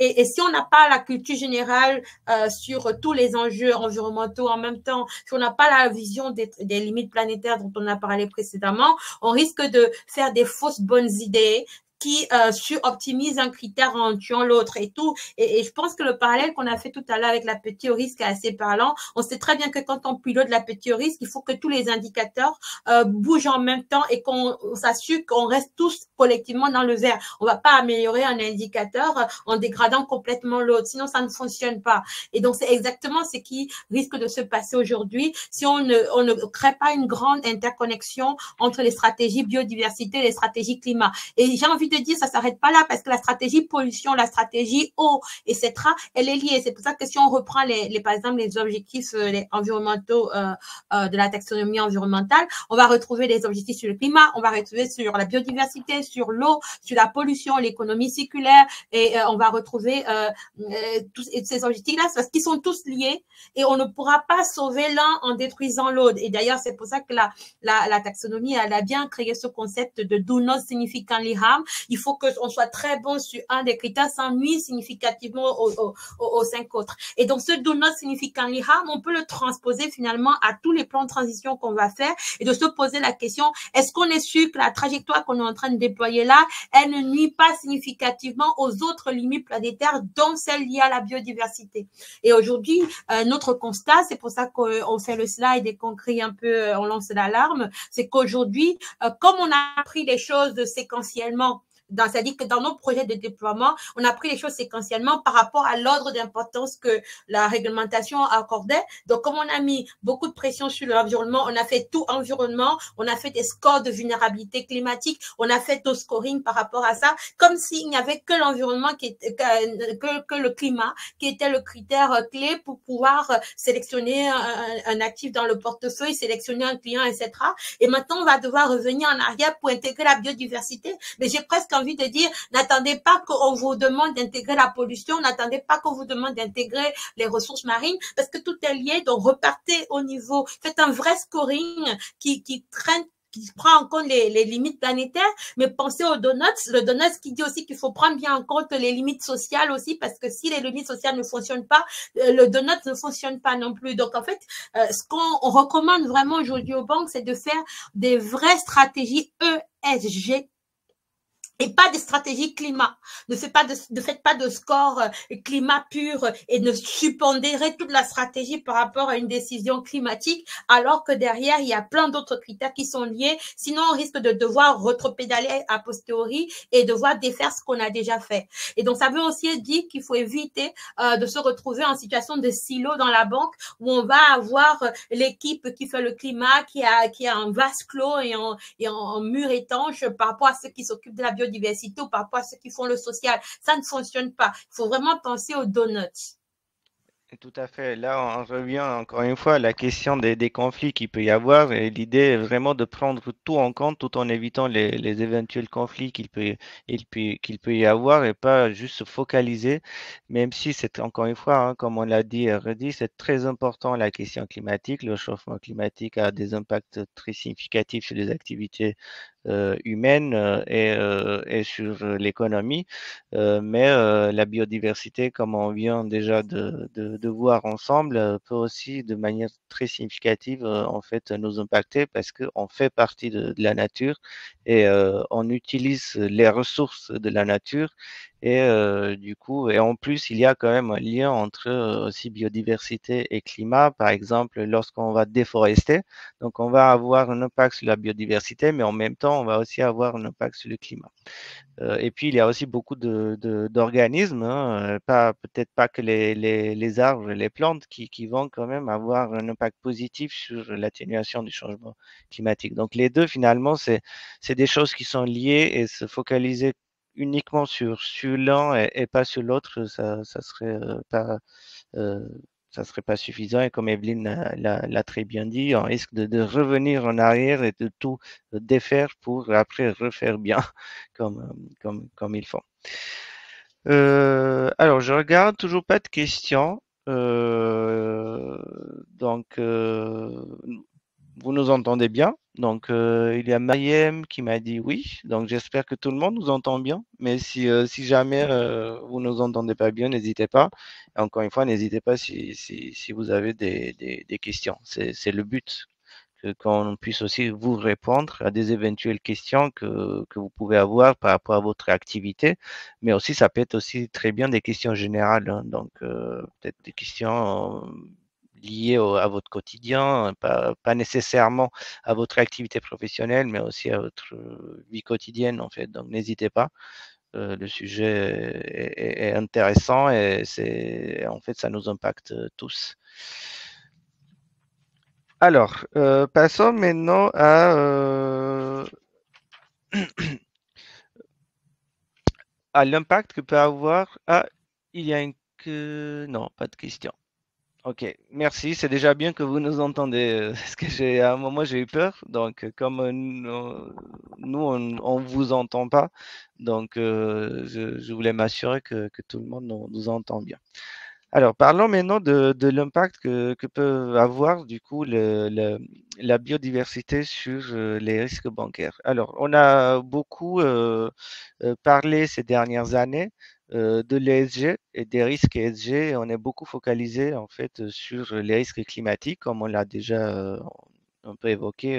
Speaker 2: Et si on n'a pas la culture générale sur tous les enjeux environnementaux en même temps, si on n'a pas la vision des limites planétaires dont on a parlé précédemment, on risque de faire des fausses bonnes idées qui suroptimise un critère en tuant l'autre et tout. Et je pense que le parallèle qu'on a fait tout à l'heure avec la petite au risque est assez parlant. On sait très bien que quand on pilote la petite au risque, il faut que tous les indicateurs bougent en même temps et qu'on s'assure qu'on reste tous collectivement dans le vert. On va pas améliorer un indicateur en dégradant complètement l'autre, sinon ça ne fonctionne pas. Et donc c'est exactement ce qui risque de se passer aujourd'hui si on ne crée pas une grande interconnexion entre les stratégies biodiversité et les stratégies climat. Et j'ai envie de dire, ça s'arrête pas là parce que la stratégie pollution, la stratégie eau, etc., elle est liée. C'est pour ça que si on reprend par exemple, les objectifs les environnementaux de la taxonomie environnementale, on va retrouver des objectifs sur le climat, on va retrouver sur la biodiversité, sur l'eau, sur la pollution, l'économie circulaire, et on va retrouver tous ces objectifs-là parce qu'ils sont tous liés et on ne pourra pas sauver l'un en détruisant l'autre. Et d'ailleurs, c'est pour ça que la taxonomie, elle a bien créé ce concept de do not significantly harm. Il faut qu'on soit très bon sur un des critères sans nuire significativement aux 5 autres. Et donc, ce do not significantly harm, on peut le transposer finalement à tous les plans de transition qu'on va faire et de se poser la question, est-ce qu'on est sûr que la trajectoire qu'on est en train de déployer là, elle ne nuit pas significativement aux autres limites planétaires, dont celles liées à la biodiversité. Et aujourd'hui, notre constat, c'est pour ça qu'on fait le slide et qu'on crie un peu, on lance l'alarme, c'est qu'aujourd'hui, comme on a appris les choses séquentiellement, c'est-à-dire que dans nos projets de déploiement, on a pris les choses séquentiellement par rapport à l'ordre d'importance que la réglementation accordait. Donc, comme on a mis beaucoup de pression sur l'environnement, on a fait tout environnement, on a fait des scores de vulnérabilité climatique, on a fait tout scoring par rapport à ça, comme s'il n'y avait que l'environnement que le climat qui était le critère clé pour pouvoir sélectionner un actif dans le portefeuille, sélectionner un client, etc. Et maintenant, on va devoir revenir en arrière pour intégrer la biodiversité. Mais j'ai presque envie de dire, n'attendez pas qu'on vous demande d'intégrer la pollution, n'attendez pas qu'on vous demande d'intégrer les ressources marines, parce que tout est lié. Donc, repartez au niveau, faites un vrai scoring qui prend en compte les limites planétaires, mais pensez aux donuts. Le donut qui dit aussi qu'il faut prendre bien en compte les limites sociales aussi, parce que si les limites sociales ne fonctionnent pas, le donut ne fonctionne pas non plus. Donc, en fait, ce qu'on recommande vraiment aujourd'hui aux banques, c'est de faire des vraies stratégies ESG et pas des stratégies climat. Ne faites pas de score climat pur et ne suppondérez toute la stratégie par rapport à une décision climatique, alors que derrière, il y a plein d'autres critères qui sont liés. Sinon, on risque de devoir retropédaler a posteriori et devoir défaire ce qu'on a déjà fait. Et donc, ça veut aussi dire qu'il faut éviter de se retrouver en situation de silo dans la banque où on va avoir l'équipe qui fait le climat, qui a un vase clos et en mur étanche par rapport à ceux qui s'occupent de la biodiversité ou par rapport à ceux qui font le social. Ça ne fonctionne pas. Il faut vraiment penser aux donuts.
Speaker 1: Tout à fait. Là, on revient encore une fois à la question des conflits qu'il peut y avoir. Et l'idée est vraiment de prendre tout en compte tout en évitant les éventuels conflits qu'il peut y avoir et pas juste se focaliser, même si c'est encore une fois, hein, comme on l'a dit et redit, c'est très important la question climatique. Le chauffement climatique a des impacts très significatifs sur les activités humaines et sur l'économie. Mais la biodiversité, comme on vient déjà de voir ensemble, peut aussi de manière très significative en fait nous impacter parce qu'on fait partie de la nature et on utilise les ressources de la nature et du coup, et en plus, il y a quand même un lien entre aussi biodiversité et climat. Par exemple, lorsqu'on va déforester, donc on va avoir un impact sur la biodiversité, mais en même temps, on va aussi avoir un impact sur le climat. Et puis, il y a aussi beaucoup d'organismes, hein, pas, peut-être pas que les arbres et les plantes qui vont quand même avoir un impact positif sur l'atténuation du changement climatique. Donc, les deux, finalement, c'est des choses qui sont liées et se focaliser uniquement sur l'un et pas sur l'autre, ça serait pas euh, ça serait pas suffisant. Et comme Evelyne l'a très bien dit, on risque de revenir en arrière et de tout défaire pour après refaire bien comme, comme il faut. Alors, je regarde toujours pas de questions. Euh, donc, vous nous entendez bien. Donc, il y a Mariem qui m'a dit oui. Donc, j'espère que tout le monde nous entend bien. Mais si jamais vous ne nous entendez pas bien, n'hésitez pas. Et encore une fois, n'hésitez pas si vous avez des questions. C'est le but qu'on puisse aussi vous répondre à des éventuelles questions que vous pouvez avoir par rapport à votre activité, mais aussi ça peut être aussi très bien des questions générales, hein, donc peut-être des questions liées à votre quotidien, pas nécessairement à votre activité professionnelle, mais aussi à votre vie quotidienne en fait. Donc n'hésitez pas. Le sujet est intéressant et c'est en fait ça nous impacte tous. Alors, passons maintenant à l'impact que peut avoir. Ah, il y a une que. Non, pas de question. Ok, merci. C'est déjà bien que vous nous entendez. Parce que à un moment, j'ai eu peur. Donc, comme nous, on vous entend pas. Donc, je voulais m'assurer que tout le monde nous entend bien. Alors, parlons maintenant de l'impact que peut avoir du coup la biodiversité sur les risques bancaires. Alors, on a beaucoup parlé ces dernières années de l'ESG et des risques ESG. Et on est beaucoup focalisé en fait sur les risques climatiques, comme on l'a déjà un peu évoqué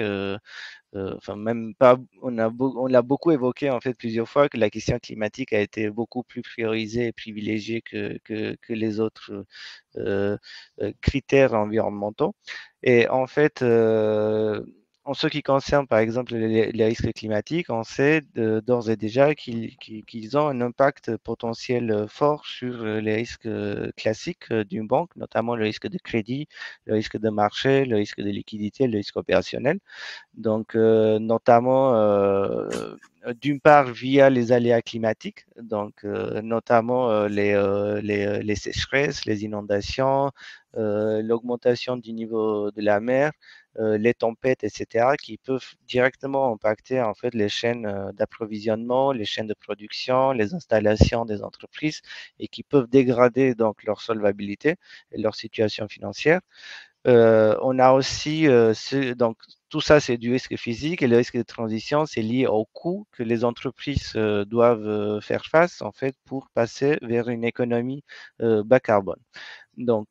Speaker 1: enfin même pas, on l'a beaucoup évoqué en fait plusieurs fois que la question climatique a été beaucoup plus priorisée et privilégiée que les autres critères environnementaux. Et en fait, en ce qui concerne par exemple les risques climatiques, on sait d'ores et déjà qu'ils ont un impact potentiel fort sur les risques classiques d'une banque, notamment le risque de crédit, le risque de marché, le risque de liquidité, le risque opérationnel. Donc, notamment, d'une part via les aléas climatiques, donc notamment les sécheresses, les inondations, l'augmentation du niveau de la mer, les tempêtes, etc., qui peuvent directement impacter en fait les chaînes d'approvisionnement, les chaînes de production, les installations des entreprises et qui peuvent dégrader donc leur solvabilité et leur situation financière. On a aussi, donc tout ça, c'est du risque physique et le risque de transition, c'est lié au coût que les entreprises doivent faire face en fait pour passer vers une économie bas carbone. Donc,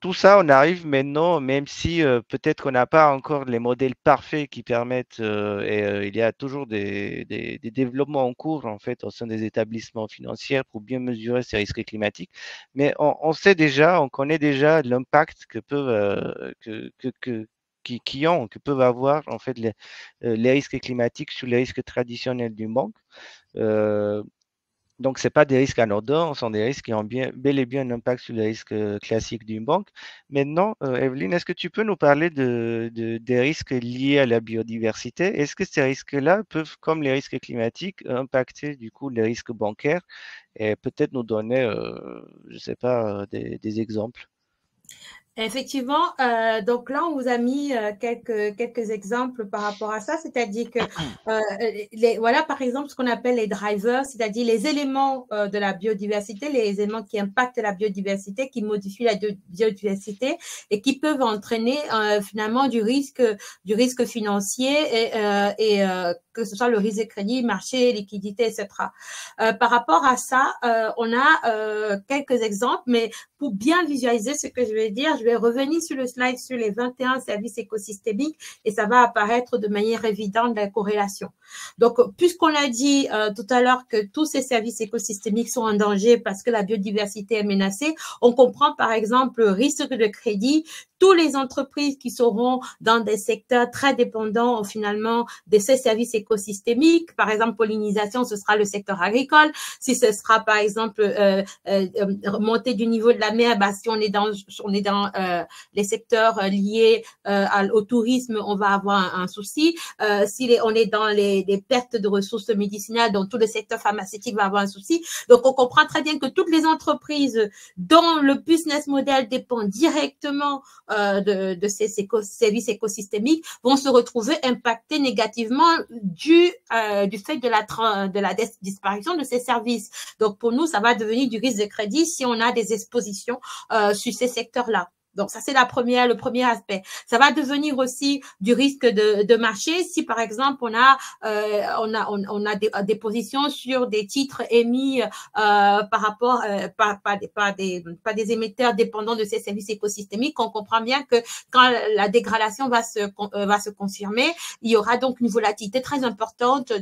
Speaker 1: tout ça, on arrive maintenant, même si peut-être qu'on n'a pas encore les modèles parfaits qui permettent, il y a toujours des développements en cours en fait au sein des établissements financiers pour bien mesurer ces risques climatiques. Mais on sait déjà, on connaît déjà l'impact que peuvent que peuvent avoir en fait les risques climatiques sur les risques traditionnels d'une banque. Euh, donc, ce n'est pas des risques anodins, ce sont des risques qui ont bel et bien un impact sur les risques classiques d'une banque. Maintenant, Evelyne, est-ce que tu peux nous parler des risques liés à la biodiversité? Est-ce que ces risques-là peuvent, comme les risques climatiques, impacter du coup les risques bancaires et peut-être nous donner, je ne sais pas, des exemples?
Speaker 2: Effectivement, donc là, on vous a mis quelques exemples par rapport à ça, c'est-à-dire que voilà, par exemple, ce qu'on appelle les drivers, c'est-à-dire les éléments de la biodiversité, les éléments qui impactent la biodiversité, qui modifient la biodiversité et qui peuvent entraîner finalement du risque financier que ce soit le risque de crédit, marché, liquidité, etc. Par rapport à ça, on a quelques exemples, mais pour bien visualiser ce que je vais dire, je vais revenir sur le slide sur les 21 services écosystémiques et ça va apparaître de manière évidente la corrélation. Donc, puisqu'on a dit tout à l'heure que tous ces services écosystémiques sont en danger parce que la biodiversité est menacée, on comprend par exemple le risque de crédit, toutes les entreprises qui seront dans des secteurs très dépendants finalement de ces services écosystémiques. Par exemple, pollinisation, ce sera le secteur agricole. Si ce sera par exemple montée du niveau de la mer, bah, si on est dans les secteurs liés au tourisme, on va avoir un souci. Si on est dans les pertes de ressources médicinales, donc tout le secteur pharmaceutique va avoir un souci. Donc, on comprend très bien que toutes les entreprises dont le business model dépend directement de ces services écosystémiques vont se retrouver impactés négativement du fait de la disparition de ces services. Donc, pour nous, ça va devenir du risque de crédit si on a des expositions sur ces secteurs-là. Donc, ça, c'est le premier aspect. Ça va devenir aussi du risque de marché si, par exemple, on a des positions sur des titres émis par rapport par des émetteurs dépendants de ces services écosystémiques. On comprend bien que quand la dégradation va se confirmer, il y aura donc une volatilité très importante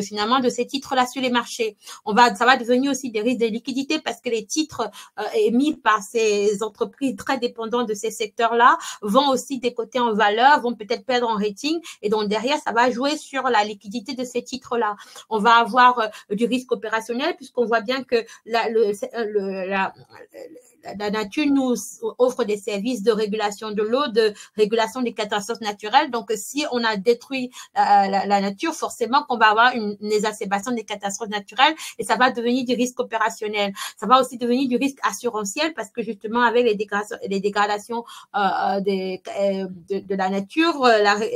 Speaker 2: finalement de ces titres-là sur les marchés. Ça va devenir aussi des risques de liquidité parce que les titres émis par ces entreprises très dépendants de ces secteurs-là vont aussi décoter en valeur, vont peut-être perdre en rating et donc derrière, ça va jouer sur la liquidité de ces titres-là. On va avoir du risque opérationnel puisqu'on voit bien que la nature nous offre des services de régulation de l'eau, de régulation des catastrophes naturelles. Donc, si on a détruit la nature, forcément qu'on va avoir une exacerbation des catastrophes naturelles et ça va devenir du risque opérationnel. Ça va aussi devenir du risque assurantiel parce que justement, avec les dégradations de la nature,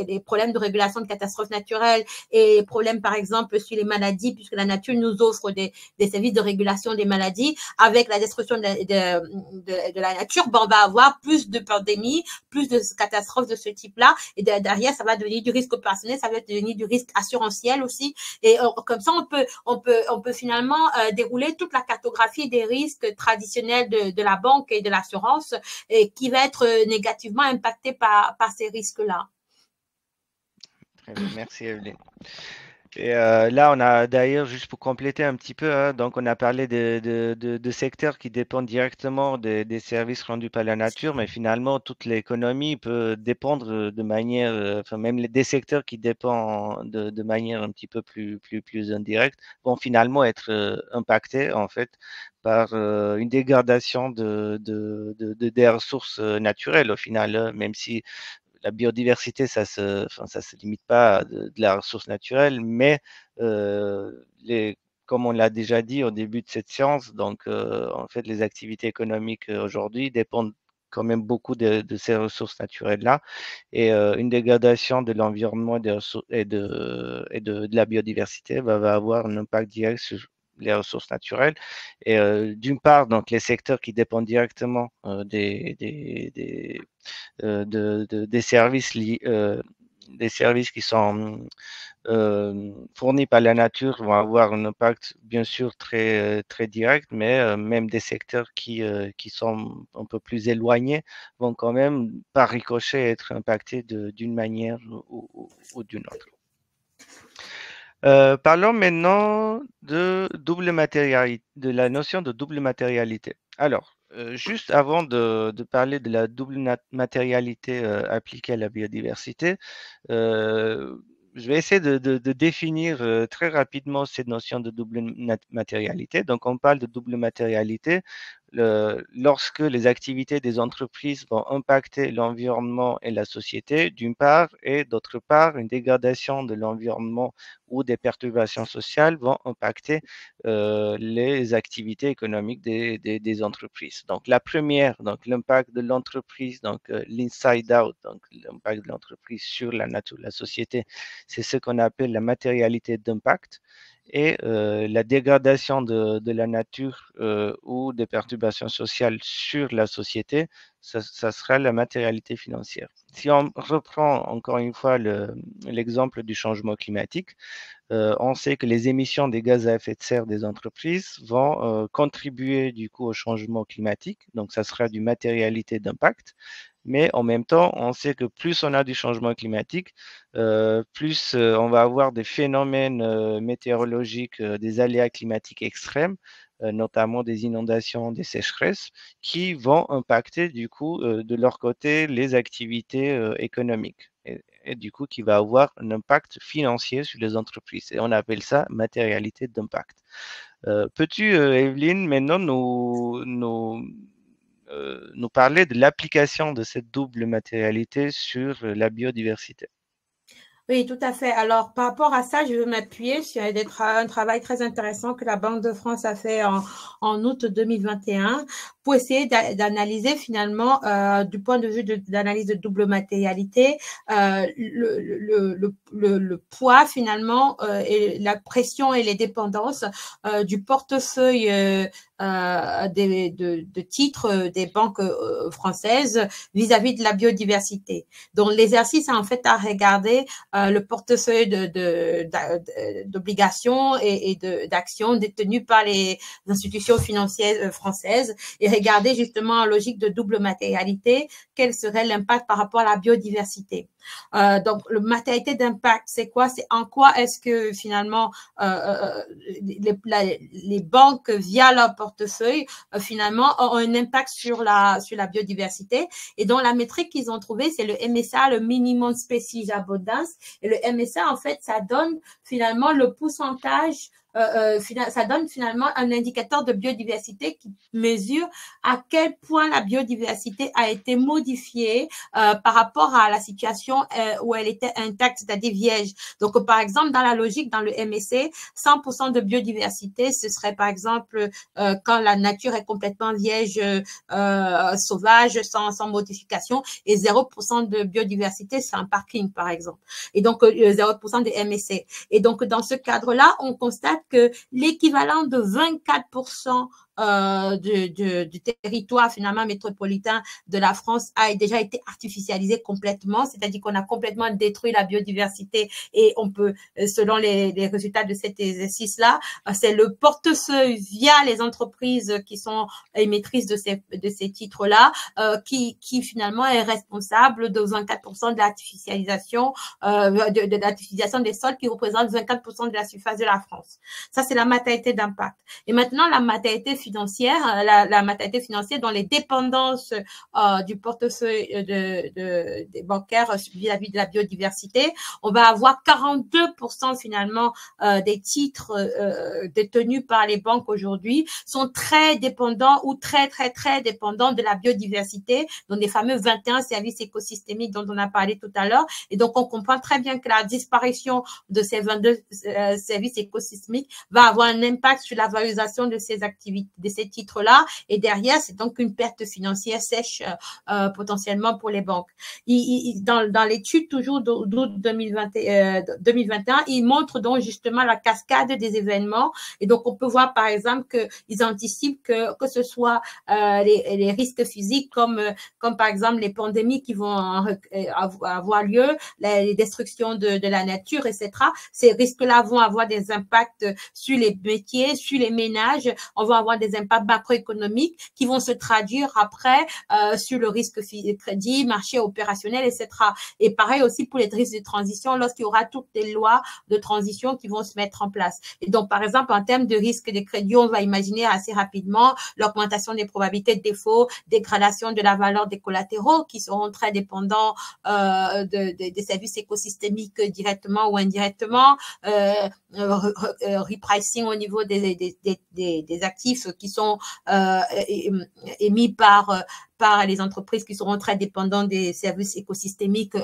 Speaker 2: les problèmes de régulation de catastrophes naturelles et les problèmes, par exemple, sur les maladies, puisque la nature nous offre des services de régulation des maladies, avec la destruction de la nature, on va avoir plus de pandémies, plus de catastrophes de ce type-là. Et derrière, ça va devenir du risque opérationnel, ça va devenir du risque assurantiel aussi. Et comme ça, on peut finalement dérouler toute la cartographie des risques traditionnels de la banque et de l'assurance et qui va être négativement impacté par ces risques-là.
Speaker 1: Très bien, merci Evelyne. Et là, on a d'ailleurs, juste pour compléter un petit peu, hein, donc on a parlé de secteurs qui dépendent directement des services rendus par la nature, mais finalement, toute l'économie peut dépendre de manière, enfin même des secteurs qui dépendent de manière un petit peu plus indirecte, vont finalement être impactés en fait par une dégradation des ressources naturelles au final, même si la biodiversité, ça se limite pas à de la ressource naturelle, mais comme on l'a déjà dit au début de cette séance, donc en fait, les activités économiques aujourd'hui dépendent quand même beaucoup de ces ressources naturelles-là. Et une dégradation de l'environnement de la biodiversité va avoir un impact direct sur les ressources naturelles. Et d'une part, donc les secteurs qui dépendent directement des services des services qui sont fournis par la nature vont avoir un impact bien sûr très direct, mais même des secteurs qui sont un peu plus éloignés vont quand même par ricochet être impactés d'une manière ou d'une autre. Parlons maintenant de la notion de double matérialité. Alors, juste avant de parler de la double matérialité appliquée à la biodiversité, je vais essayer de définir très rapidement cette notion de double matérialité. Donc, on parle de double matérialité lorsque les activités des entreprises vont impacter l'environnement et la société, d'une part, et d'autre part, une dégradation de l'environnement ou des perturbations sociales vont impacter les activités économiques des entreprises. Donc, la première, donc l'impact de l'entreprise, donc l'inside out, donc l'impact de l'entreprise sur la nature, la société, c'est ce qu'on appelle la matérialité d'impact. Et la dégradation de la nature ou des perturbations sociales sur la société, ça sera la matérialité financière. Si on reprend encore une fois l'exemple du changement climatique, on sait que les émissions des gaz à effet de serre des entreprises vont contribuer du coup au changement climatique, donc ça sera du matérialité d'impact. Mais en même temps, on sait que plus on a du changement climatique, plus on va avoir des phénomènes météorologiques, des aléas climatiques extrêmes, notamment des inondations, des sécheresses, qui vont impacter du coup de leur côté les activités économiques. Et du coup, qui va avoir un impact financier sur les entreprises. Et on appelle ça matérialité d'impact. Peux-tu, Evelyne, maintenant nous parler de l'application de cette double matérialité sur la biodiversité?
Speaker 2: Oui, tout à fait. Alors, par rapport à ça, je veux m'appuyer sur un travail très intéressant que la Banque de France a fait en août 2021 pour essayer d'analyser finalement, du point de vue d'analyse de double matérialité, le poids finalement et la pression et les dépendances du portefeuille de titres des banques françaises vis-à-vis de la biodiversité. Donc, l'exercice a en fait à regarder le portefeuille d'obligations et d'actions détenues par les institutions financières françaises et regarder justement en logique de double matérialité quel serait l'impact par rapport à la biodiversité. Donc, le matérialité d'impact, c'est quoi? C'est en quoi est-ce que finalement les banques via leur portefeuille finalement ont un impact sur la biodiversité. Et donc, la métrique qu'ils ont trouvée, c'est le MSA, le Minimum Species Abundance. Et le MSA, en fait, ça donne finalement le pourcentage ça donne finalement un indicateur de biodiversité qui mesure à quel point la biodiversité a été modifiée par rapport à la situation où elle était intacte, c'est-à-dire vierge. Donc, par exemple, dans la logique, dans le MSC, 100% de biodiversité, ce serait par exemple quand la nature est complètement vierge, sauvage, sans modification, et 0% de biodiversité, c'est un parking, par exemple. Et donc, 0% des MSC. Et donc, dans ce cadre-là, on constate que l'équivalent de 24% du territoire finalement métropolitain de la France a déjà été artificialisé complètement, c'est-à-dire qu'on a complètement détruit la biodiversité et on peut, selon les résultats de cet exercice-là, c'est le portefeuille via les entreprises qui sont émettrices de ces titres-là qui finalement est responsable de 24% de l'artificialisation de l'artificialisation des sols qui représente 24% de la surface de la France. Ça, c'est la matérialité d'impact. Et maintenant, la matérialité financière, la matérialité financière dans les dépendances du portefeuille des bancaires vis-à-vis de la biodiversité, on va avoir 42% finalement des titres détenus par les banques aujourd'hui sont très dépendants ou très dépendants de la biodiversité, donc des fameux 21 services écosystémiques dont on a parlé tout à l'heure. Et donc, on comprend très bien que la disparition de ces 22 services écosystémiques va avoir un impact sur la valorisation de ces activités, ces titres-là. Et derrière, c'est donc une perte financière sèche potentiellement pour les banques. Dans l'étude toujours d'août 2021, il montre donc justement la cascade des événements. Et donc, on peut voir par exemple qu'ils anticipent que ce soit les risques physiques comme par exemple les pandémies qui vont avoir lieu, les destructions de la nature, etc. Ces risques-là vont avoir des impacts sur les métiers, sur les ménages. On va avoir des impacts macroéconomiques qui vont se traduire après sur le risque crédit, marché opérationnel, etc. Et pareil aussi pour les risques de transition lorsqu'il y aura toutes les lois de transition qui vont se mettre en place. Et donc, par exemple, en termes de risque de crédit, on va imaginer assez rapidement l'augmentation des probabilités de défaut, dégradation de la valeur des collatéraux qui seront très dépendants des services écosystémiques directement ou indirectement, repricing au niveau des actifs qui sont émis par les entreprises qui seront très dépendantes des services écosystémiques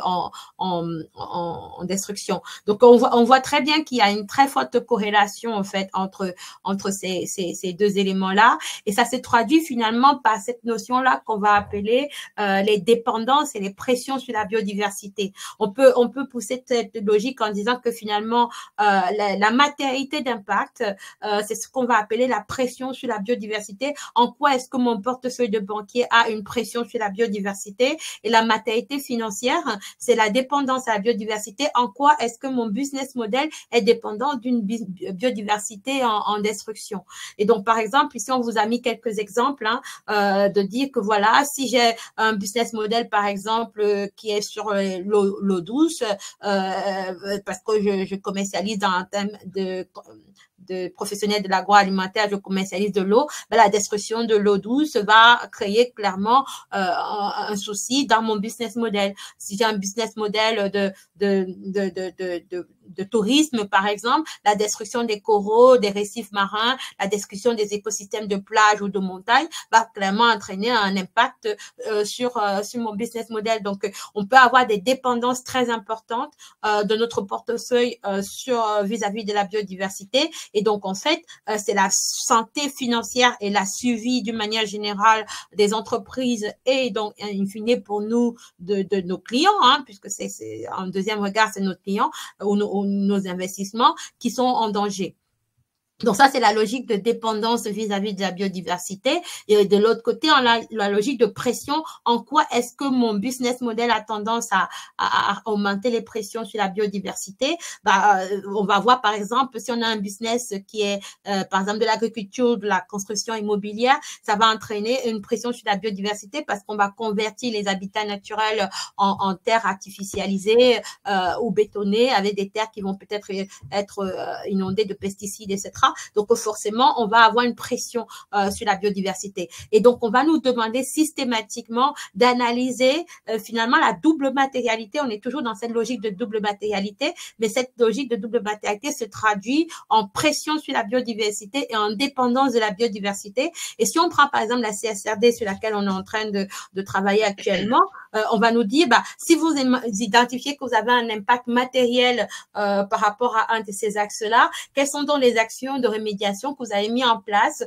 Speaker 2: en destruction. Donc, on voit très bien qu'il y a une très forte corrélation, en fait, entre ces deux éléments-là. Et ça se traduit finalement par cette notion-là qu'on va appeler les dépendances et les pressions sur la biodiversité. On peut pousser cette logique en disant que finalement, la matérialité d'impact, c'est ce qu'on va appeler la pression sur la biodiversité. En quoi est-ce que mon portefeuille de banquier a une pression sur la biodiversité? Et la matérialité financière, c'est la dépendance à la biodiversité. En quoi est-ce que mon business model est dépendant d'une biodiversité en destruction? Et donc, par exemple, ici, on vous a mis quelques exemples de dire que voilà, si j'ai un business model, par exemple, qui est sur l'eau douce, parce que je commercialise dans un thème de professionnels de l'agroalimentaire, je commercialise de l'eau, ben, la destruction de l'eau douce va créer clairement un souci dans mon business model. Si j'ai un business model de tourisme, par exemple, la destruction des coraux, des récifs marins, la destruction des écosystèmes de plage ou de montagne va clairement entraîner un impact sur mon business model. Donc, on peut avoir des dépendances très importantes de notre portefeuille vis-à-vis de la biodiversité. Et donc, en fait, c'est la santé financière et la suivi d'une manière générale des entreprises et donc, in fine, pour nous, de nos clients, puisque c'est en deuxième regard, c'est nos clients ou nos investissements qui sont en danger. Donc ça, c'est la logique de dépendance vis-à-vis de la biodiversité. Et de l'autre côté, on a la logique de pression. En quoi est-ce que mon business model a tendance à augmenter les pressions sur la biodiversité? On va voir, par exemple, si on a un business qui est, par exemple, de l'agriculture, de la construction immobilière, ça va entraîner une pression sur la biodiversité parce qu'on va convertir les habitats naturels en terres artificialisées ou bétonnées avec des terres qui vont peut-être être inondées de pesticides, etc. Donc, forcément, on va avoir une pression sur la biodiversité. Et donc, on va nous demander systématiquement d'analyser finalement la double matérialité. On est toujours dans cette logique de double matérialité, mais cette logique de double matérialité se traduit en pression sur la biodiversité et en dépendance de la biodiversité. Et si on prend, par exemple, la CSRD sur laquelle on est en train de travailler actuellement, on va nous dire, si vous identifiez que vous avez un impact matériel par rapport à un de ces axes-là, quelles sont donc les actions de rémédiation que vous avez mis en place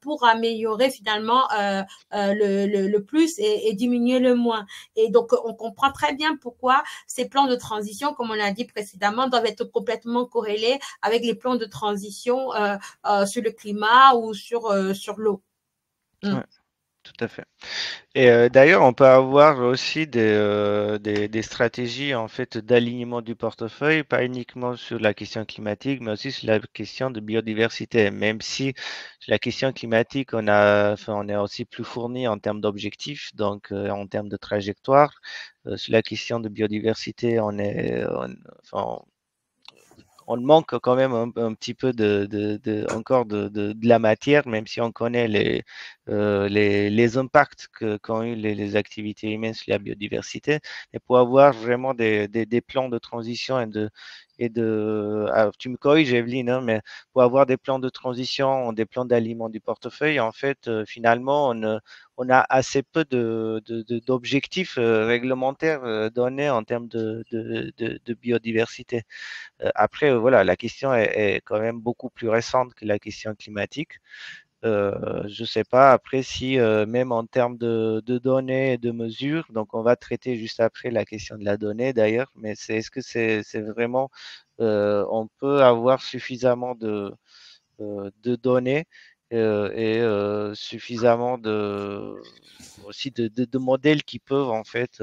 Speaker 2: pour améliorer finalement le plus et diminuer le moins. Et donc, on comprend très bien pourquoi ces plans de transition, comme on l'a dit précédemment, doivent être complètement corrélés avec les plans de transition sur le climat ou sur l'eau.
Speaker 1: Ouais, tout à fait. Et d'ailleurs, on peut avoir aussi des stratégies en fait d'alignement du portefeuille, pas uniquement sur la question climatique, mais aussi sur la question de biodiversité. Même si sur la question climatique, on est aussi plus fourni en termes d'objectifs, donc en termes de trajectoire. Sur la question de biodiversité, on manque quand même un petit peu encore de la matière, même si on connaît les impacts qu'ont eu les activités humaines sur la biodiversité. Mais pour avoir vraiment des plans de transition tu me corriges, Evelyne, mais pour avoir des plans de transition, des plans d'alignement du portefeuille, en fait, finalement, on a assez peu d'objectifs réglementaires donnés en termes de biodiversité. Après, voilà, la question est quand même beaucoup plus récente que la question climatique. Je sais pas après si même en termes de données et de mesures, donc on va traiter juste après la question de la donnée d'ailleurs, mais est-ce que c'est vraiment on peut avoir suffisamment de données suffisamment aussi de modèles qui peuvent en fait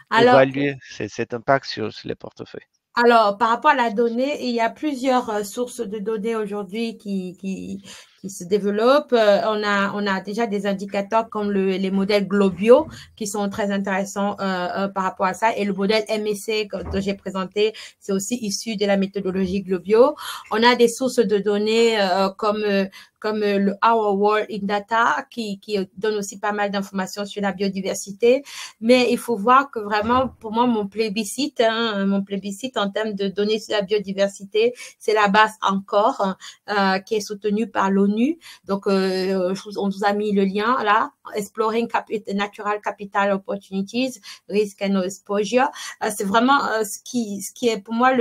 Speaker 2: Alors,
Speaker 1: évaluer cet impact sur les portefeuilles.
Speaker 2: Alors, par rapport à la donnée, il y a plusieurs sources de données aujourd'hui qui se développent. On a déjà des indicateurs comme les modèles Globio qui sont très intéressants par rapport à ça. Et le modèle MSC que j'ai présenté, c'est aussi issu de la méthodologie Globio. On a des sources de données comme le Our World in Data qui donne aussi pas mal d'informations sur la biodiversité. Mais il faut voir que vraiment, pour moi, mon plébiscite en termes de données sur la biodiversité, c'est la base encore qui est soutenue par l'ONU. Donc, on vous a mis le lien là, Exploring Natural Capital Opportunities, Risk and Exposure. C'est vraiment ce qui est pour moi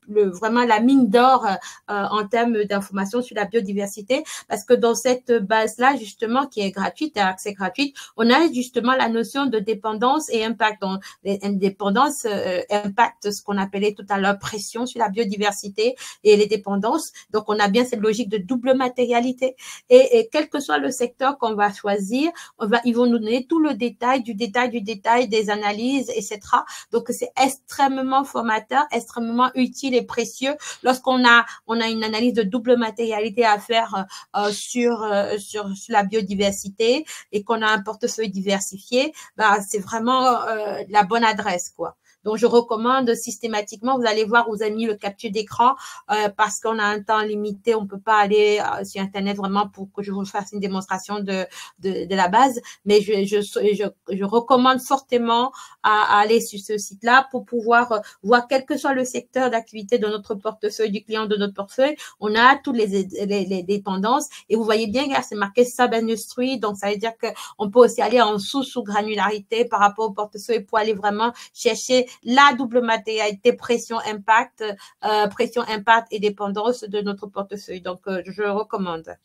Speaker 2: vraiment la mine d'or en termes d'informations sur la biodiversité, parce que dans cette base-là, justement, qui est gratuite, à accès gratuit, on a justement la notion de dépendance et impact. Donc, l'indépendance impacte ce qu'on appelait tout à l'heure pression sur la biodiversité et les dépendances. Donc, on a bien cette logique de double matérialité. Et quel que soit le secteur qu'on va choisir, ils vont nous donner tout le détail, du détail des analyses, etc. Donc, c'est extrêmement formateur, extrêmement utile et précieux lorsqu'on a une analyse de double matérialité à faire sur la biodiversité et qu'on a un portefeuille diversifié, bah, c'est vraiment la bonne adresse, quoi. Donc, je recommande systématiquement, vous allez voir, vous avez mis le capture d'écran parce qu'on a un temps limité, on ne peut pas aller sur Internet vraiment pour que je vous fasse une démonstration de la base, mais je recommande fortement à aller sur ce site-là pour pouvoir voir quel que soit le secteur d'activité de notre portefeuille, du client de notre portefeuille, on a toutes les dépendances et vous voyez bien, c'est marqué sub-industrie, donc ça veut dire qu'on peut aussi aller en sous-granularité par rapport au portefeuille pour aller vraiment chercher la double matérialité pression, impact et dépendance de notre portefeuille. Donc, je recommande.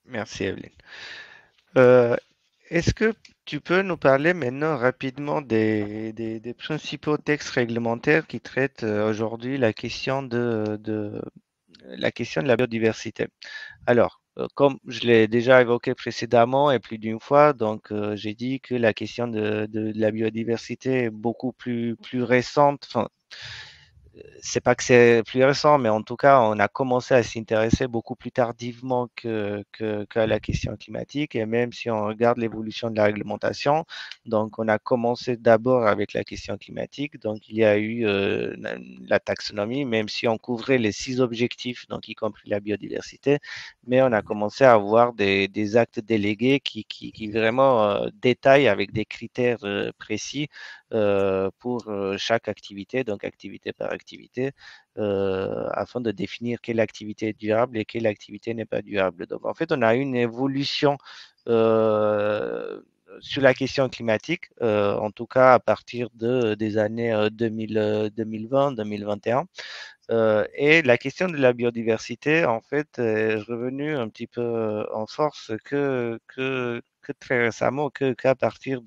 Speaker 1: Merci Evelyne. Euh, Est-ce que tu peux nous parler maintenant rapidement des principaux textes réglementaires qui traitent aujourd'hui la question la question de la biodiversité? Alors, comme je l'ai déjà évoqué précédemment et plus d'une fois, donc j'ai dit que la question de la biodiversité est beaucoup plus récente. Enfin, c'est pas que c'est plus récent, mais en tout cas, on a commencé à s'intéresser beaucoup plus tardivement qu'à la question climatique. Et même si on regarde l'évolution de la réglementation, donc on a commencé d'abord avec la question climatique. Donc il y a eu la taxonomie, même si on couvrait les 6 objectifs, donc y compris la biodiversité, mais on a commencé à avoir des actes délégués qui vraiment détaillent avec des critères précis pour chaque activité, donc activité par activité, afin de définir quelle activité est durable et quelle activité n'est pas durable. Donc en fait, on a une évolution sur la question climatique, en tout cas à partir des années 2020, 2021. Et la question de la biodiversité, en fait, est revenue un petit peu en force que très récemment, qu'à partir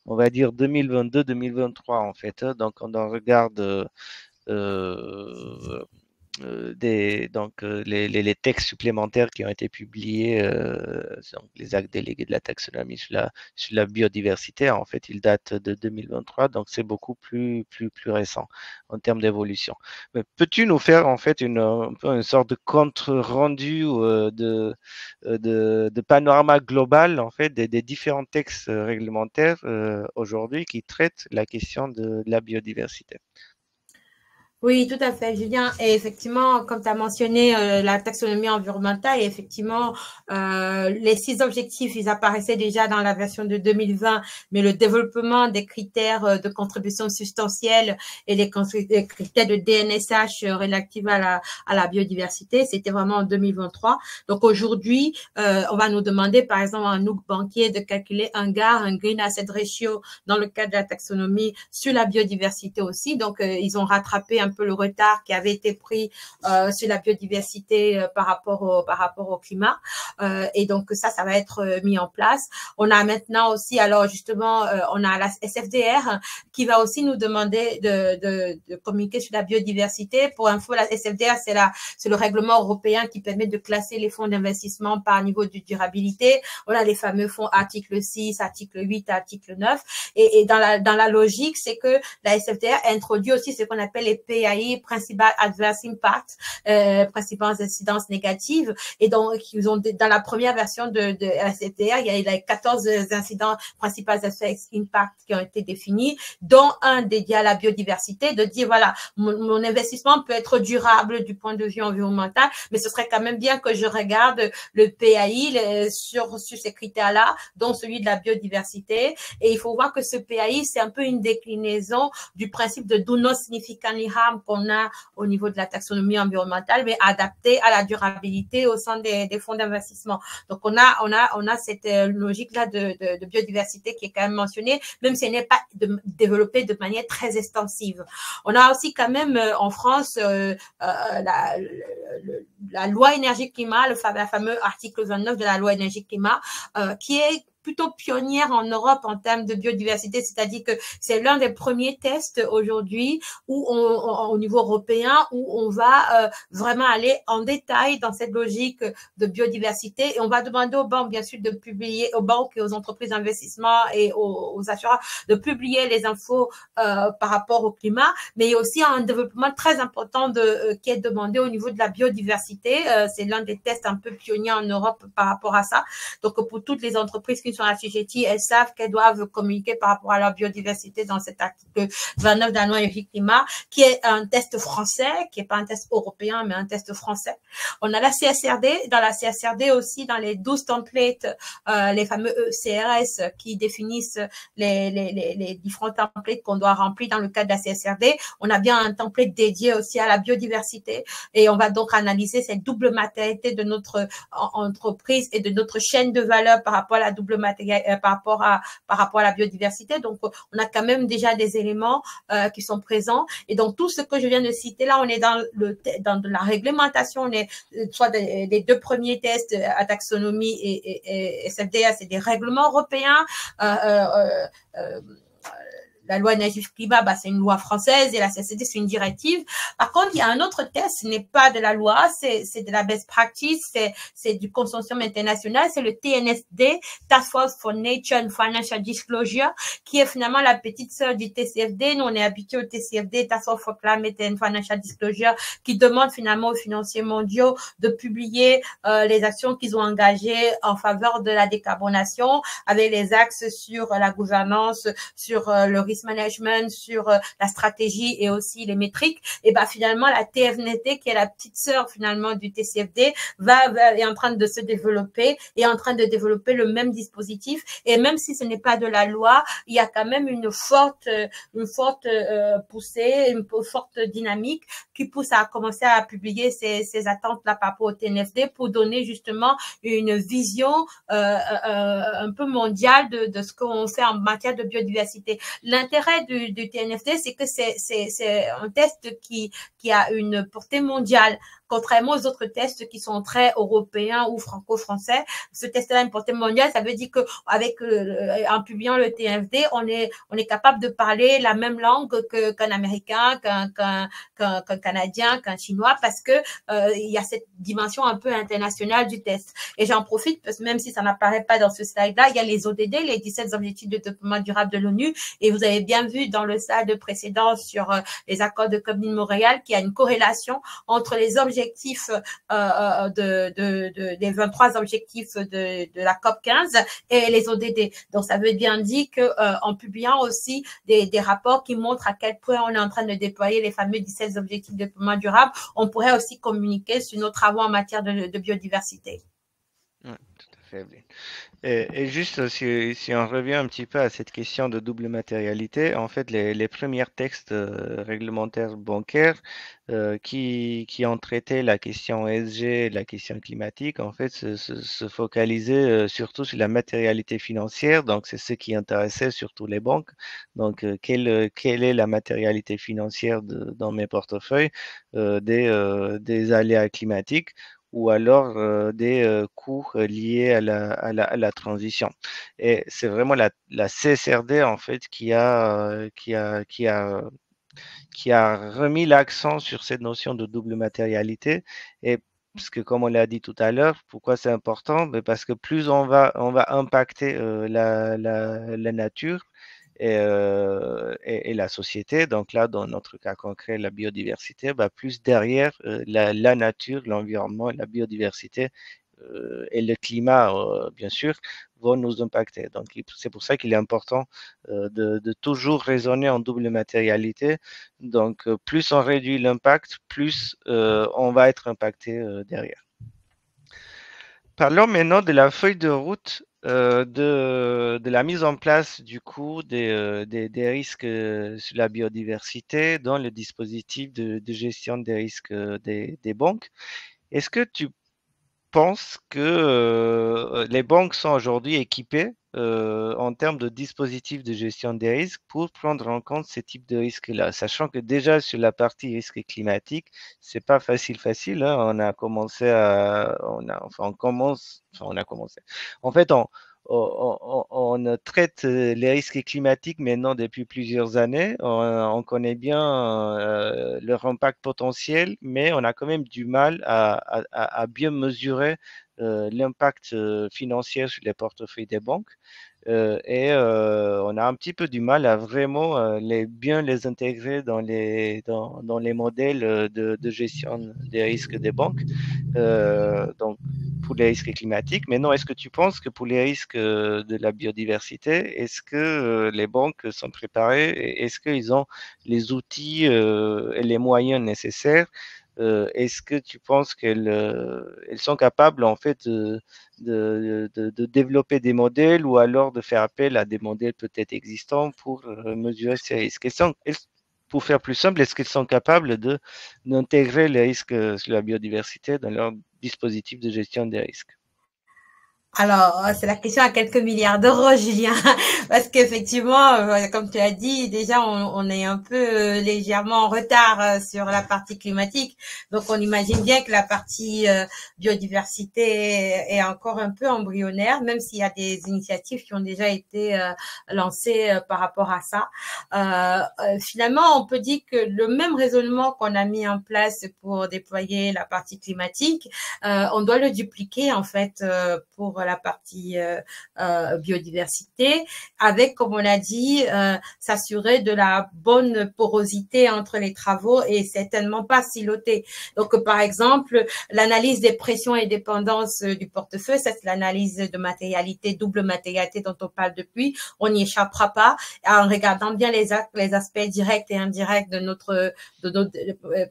Speaker 1: on va dire 2022-2023 en fait. Donc, on en regarde euh, les textes supplémentaires qui ont été publiés, donc les actes délégués de la taxonomie sur la biodiversité, en fait, ils datent de 2023, donc c'est beaucoup plus récent en termes d'évolution. Peux-tu nous faire en fait un peu une sorte de compte rendu de panorama global en fait des différents textes réglementaires aujourd'hui qui traitent la question de la biodiversité?
Speaker 2: Oui, tout à fait, Julien. Et effectivement, comme tu as mentionné la taxonomie environnementale, et effectivement, les 6 objectifs, ils apparaissaient déjà dans la version de 2020, mais le développement des critères de contribution substantielle et les critères de DNSH relatifs à la biodiversité, c'était vraiment en 2023. Donc aujourd'hui, on va nous demander, par exemple, un nous banquier de calculer un GAR, un Green Asset Ratio, dans le cadre de la taxonomie sur la biodiversité aussi. Donc, ils ont rattrapé un peu le retard qui avait été pris sur la biodiversité par rapport au climat. Et donc ça va être mis en place. On a maintenant aussi, alors justement, on a la SFDR qui va aussi nous demander de communiquer sur la biodiversité. Pour info, la SFDR, c'est le règlement européen qui permet de classer les fonds d'investissement par niveau de durabilité. On a les fameux fonds article 6, article 8, article 9. Et dans la logique, c'est que la SFDR introduit aussi ce qu'on appelle les PAI, Principal Adverse Impact, principales incidences négatives. Et donc, ils ont, dans la première version de la SFDR, il y a 14 incidents principaux adverse impact qui ont été définis, dont un dédié à la biodiversité, de dire, voilà, mon investissement peut être durable du point de vue environnemental, mais ce serait quand même bien que je regarde le PAI sur ces critères-là, dont celui de la biodiversité. Et il faut voir que ce PAI, c'est un peu une déclinaison du principe de do not significantly harm qu'on a au niveau de la taxonomie environnementale, mais adapté à la durabilité au sein des fonds d'investissement. Donc, on a cette logique-là de biodiversité qui est quand même mentionnée, même si elle n'est pas développée de manière très extensive. On a aussi quand même en France la loi énergie-climat, le fameux article 29 de la loi énergie-climat, qui est plutôt pionnière en Europe en termes de biodiversité, c'est-à-dire que c'est l'un des premiers tests aujourd'hui où au niveau européen, où on va vraiment aller en détail dans cette logique de biodiversité, et on va demander aux banques, bien sûr, de publier, aux banques et aux entreprises d'investissement et aux assureurs, de publier les infos par rapport au climat, mais il y a aussi un développement très important qui est demandé au niveau de la biodiversité. C'est l'un des tests un peu pionniers en Europe par rapport à ça. Donc, pour toutes les entreprises qui sont assujetties, elles savent qu'elles doivent communiquer par rapport à leur biodiversité dans cet article 29 de la loi énergie-climat, qui est un test français, qui n'est pas un test européen, mais un test français. On a la CSRD. Dans la CSRD aussi, dans les 12 templates, les fameux CRS qui définissent les différents templates qu'on doit remplir dans le cadre de la CSRD. On a bien un template dédié aussi à la biodiversité, et on va donc analyser cette double matérialité de notre entreprise et de notre chaîne de valeur par rapport à la double par rapport à la biodiversité. Donc, on a quand même déjà des éléments qui sont présents. Et donc, tout ce que je viens de citer là, on est dans la réglementation, on est soit des deux premiers tests à taxonomie et SFDR, c'est des règlements européens. La loi énergie-climat, c'est une loi française, et la CSRD, c'est une directive. Par contre, il y a un autre test, ce n'est pas de la loi, c'est de la best practice, c'est du consortium international, c'est le TNSD, Task Force for Nature and Financial Disclosure, qui est finalement la petite sœur du TCFD. Nous, on est habitués au TCFD, Task Force for Climate and Financial Disclosure, qui demande finalement aux financiers mondiaux de publier les actions qu'ils ont engagées en faveur de la décarbonation, avec les axes sur la gouvernance, sur le risque management, sur la stratégie et aussi les métriques. Et finalement, la TNSD, qui est la petite sœur finalement du TCFD, est en train de se développer, et en train de développer le même dispositif. Et même si ce n'est pas de la loi, il y a quand même une forte poussée, une forte dynamique qui pousse à commencer à publier ces attentes-là par rapport au TNFD, pour donner justement une vision un peu mondiale de ce qu'on fait en matière de biodiversité. L'intérêt du TNFD, c'est que c'est un test qui a une portée mondiale. Contrairement aux autres tests qui sont très européens ou franco-français, ce test-là a une portée mondiale. Ça veut dire que en publiant le TNFD, on est capable de parler la même langue qu'un Américain, qu'un Canadien, qu'un Chinois, parce que il y a cette dimension un peu internationale du test. Et j'en profite, parce que même si ça n'apparaît pas dans ce slide-là, il y a les ODD, les 17 objectifs de développement durable de l'ONU, et vous avez bien vu dans le slide précédent sur les accords de Copenhague-Montréal qu'il y a une corrélation entre les objectifs des 23 objectifs de la COP 15 et les ODD. Donc, ça veut bien dire que en publiant aussi des rapports qui montrent à quel point on est en train de déployer les fameux 17 objectifs de développement durable, on pourrait aussi communiquer sur nos travaux en matière de biodiversité.
Speaker 1: parfait, Evelyne. Et juste, si on revient un petit peu à cette question de double matérialité, en fait, les premiers textes réglementaires bancaires qui ont traité la question ESG, la question climatique, en fait, se focalisaient surtout sur la matérialité financière. Donc, c'est ce qui intéressait surtout les banques. Donc, quelle est la matérialité financière dans mes portefeuilles des aléas climatiques? Ou alors des coûts liés à la transition. Et c'est vraiment la CSRD en fait qui a remis l'accent sur cette notion de double matérialité. Et parce que comme on l'a dit tout à l'heure, pourquoi c'est important? Ben parce que plus on va impacter la nature et la société, donc là, dans notre cas concret, la biodiversité, ben plus derrière la nature, l'environnement, la biodiversité et le climat, bien sûr, vont nous impacter. Donc, c'est pour ça qu'il est important de toujours raisonner en double matérialité. Donc, plus on réduit l'impact, plus on va être impacté derrière. Parlons maintenant de la feuille de route de la mise en place du coup des risques sur la biodiversité dans le dispositif de gestion des risques des banques. Est-ce que tu pense que les banques sont aujourd'hui équipées en termes de dispositifs de gestion des risques pour prendre en compte ces types de risques-là, sachant que déjà sur la partie risque climatique, c'est pas facile, hein. On a commencé à, on commence, enfin on a commencé. En fait, on traite les risques climatiques maintenant depuis plusieurs années. On connaît bien leur impact potentiel, mais on a quand même du mal à bien mesurer l'impact financier sur les portefeuilles des banques. On a un petit peu du mal à vraiment bien les intégrer dans les modèles de gestion des risques des banques. Donc, pour les risques climatiques. Mais non, est-ce que tu penses que pour les risques de la biodiversité, est-ce que les banques sont préparées? Est-ce qu'ils ont les outils et les moyens nécessaires? Est-ce que tu penses elles sont capables en fait de développer des modèles ou alors de faire appel à des modèles peut-être existants pour mesurer ces risques? Pour faire plus simple, est-ce qu'ils sont capables d'intégrer les risques sur la biodiversité dans leur dispositif de gestion des risques?
Speaker 2: Alors, c'est la question à quelques milliards d'euros, Julien, parce qu'effectivement, comme tu as dit, déjà, on est un peu légèrement en retard sur la partie climatique. Donc, on imagine bien que la partie biodiversité est encore un peu embryonnaire, même s'il y a des initiatives qui ont déjà été lancées par rapport à ça. Finalement, on peut dire que le même raisonnement qu'on a mis en place pour déployer la partie climatique, on doit le dupliquer en fait pour la partie biodiversité, avec, comme on l'a dit, s'assurer de la bonne porosité entre les travaux et certainement pas siloter. Donc, par exemple, l'analyse des pressions et dépendances du portefeuille, ça c'est l'analyse de matérialité, double matérialité dont on parle depuis, on n'y échappera pas en regardant bien les aspects directs et indirects de notre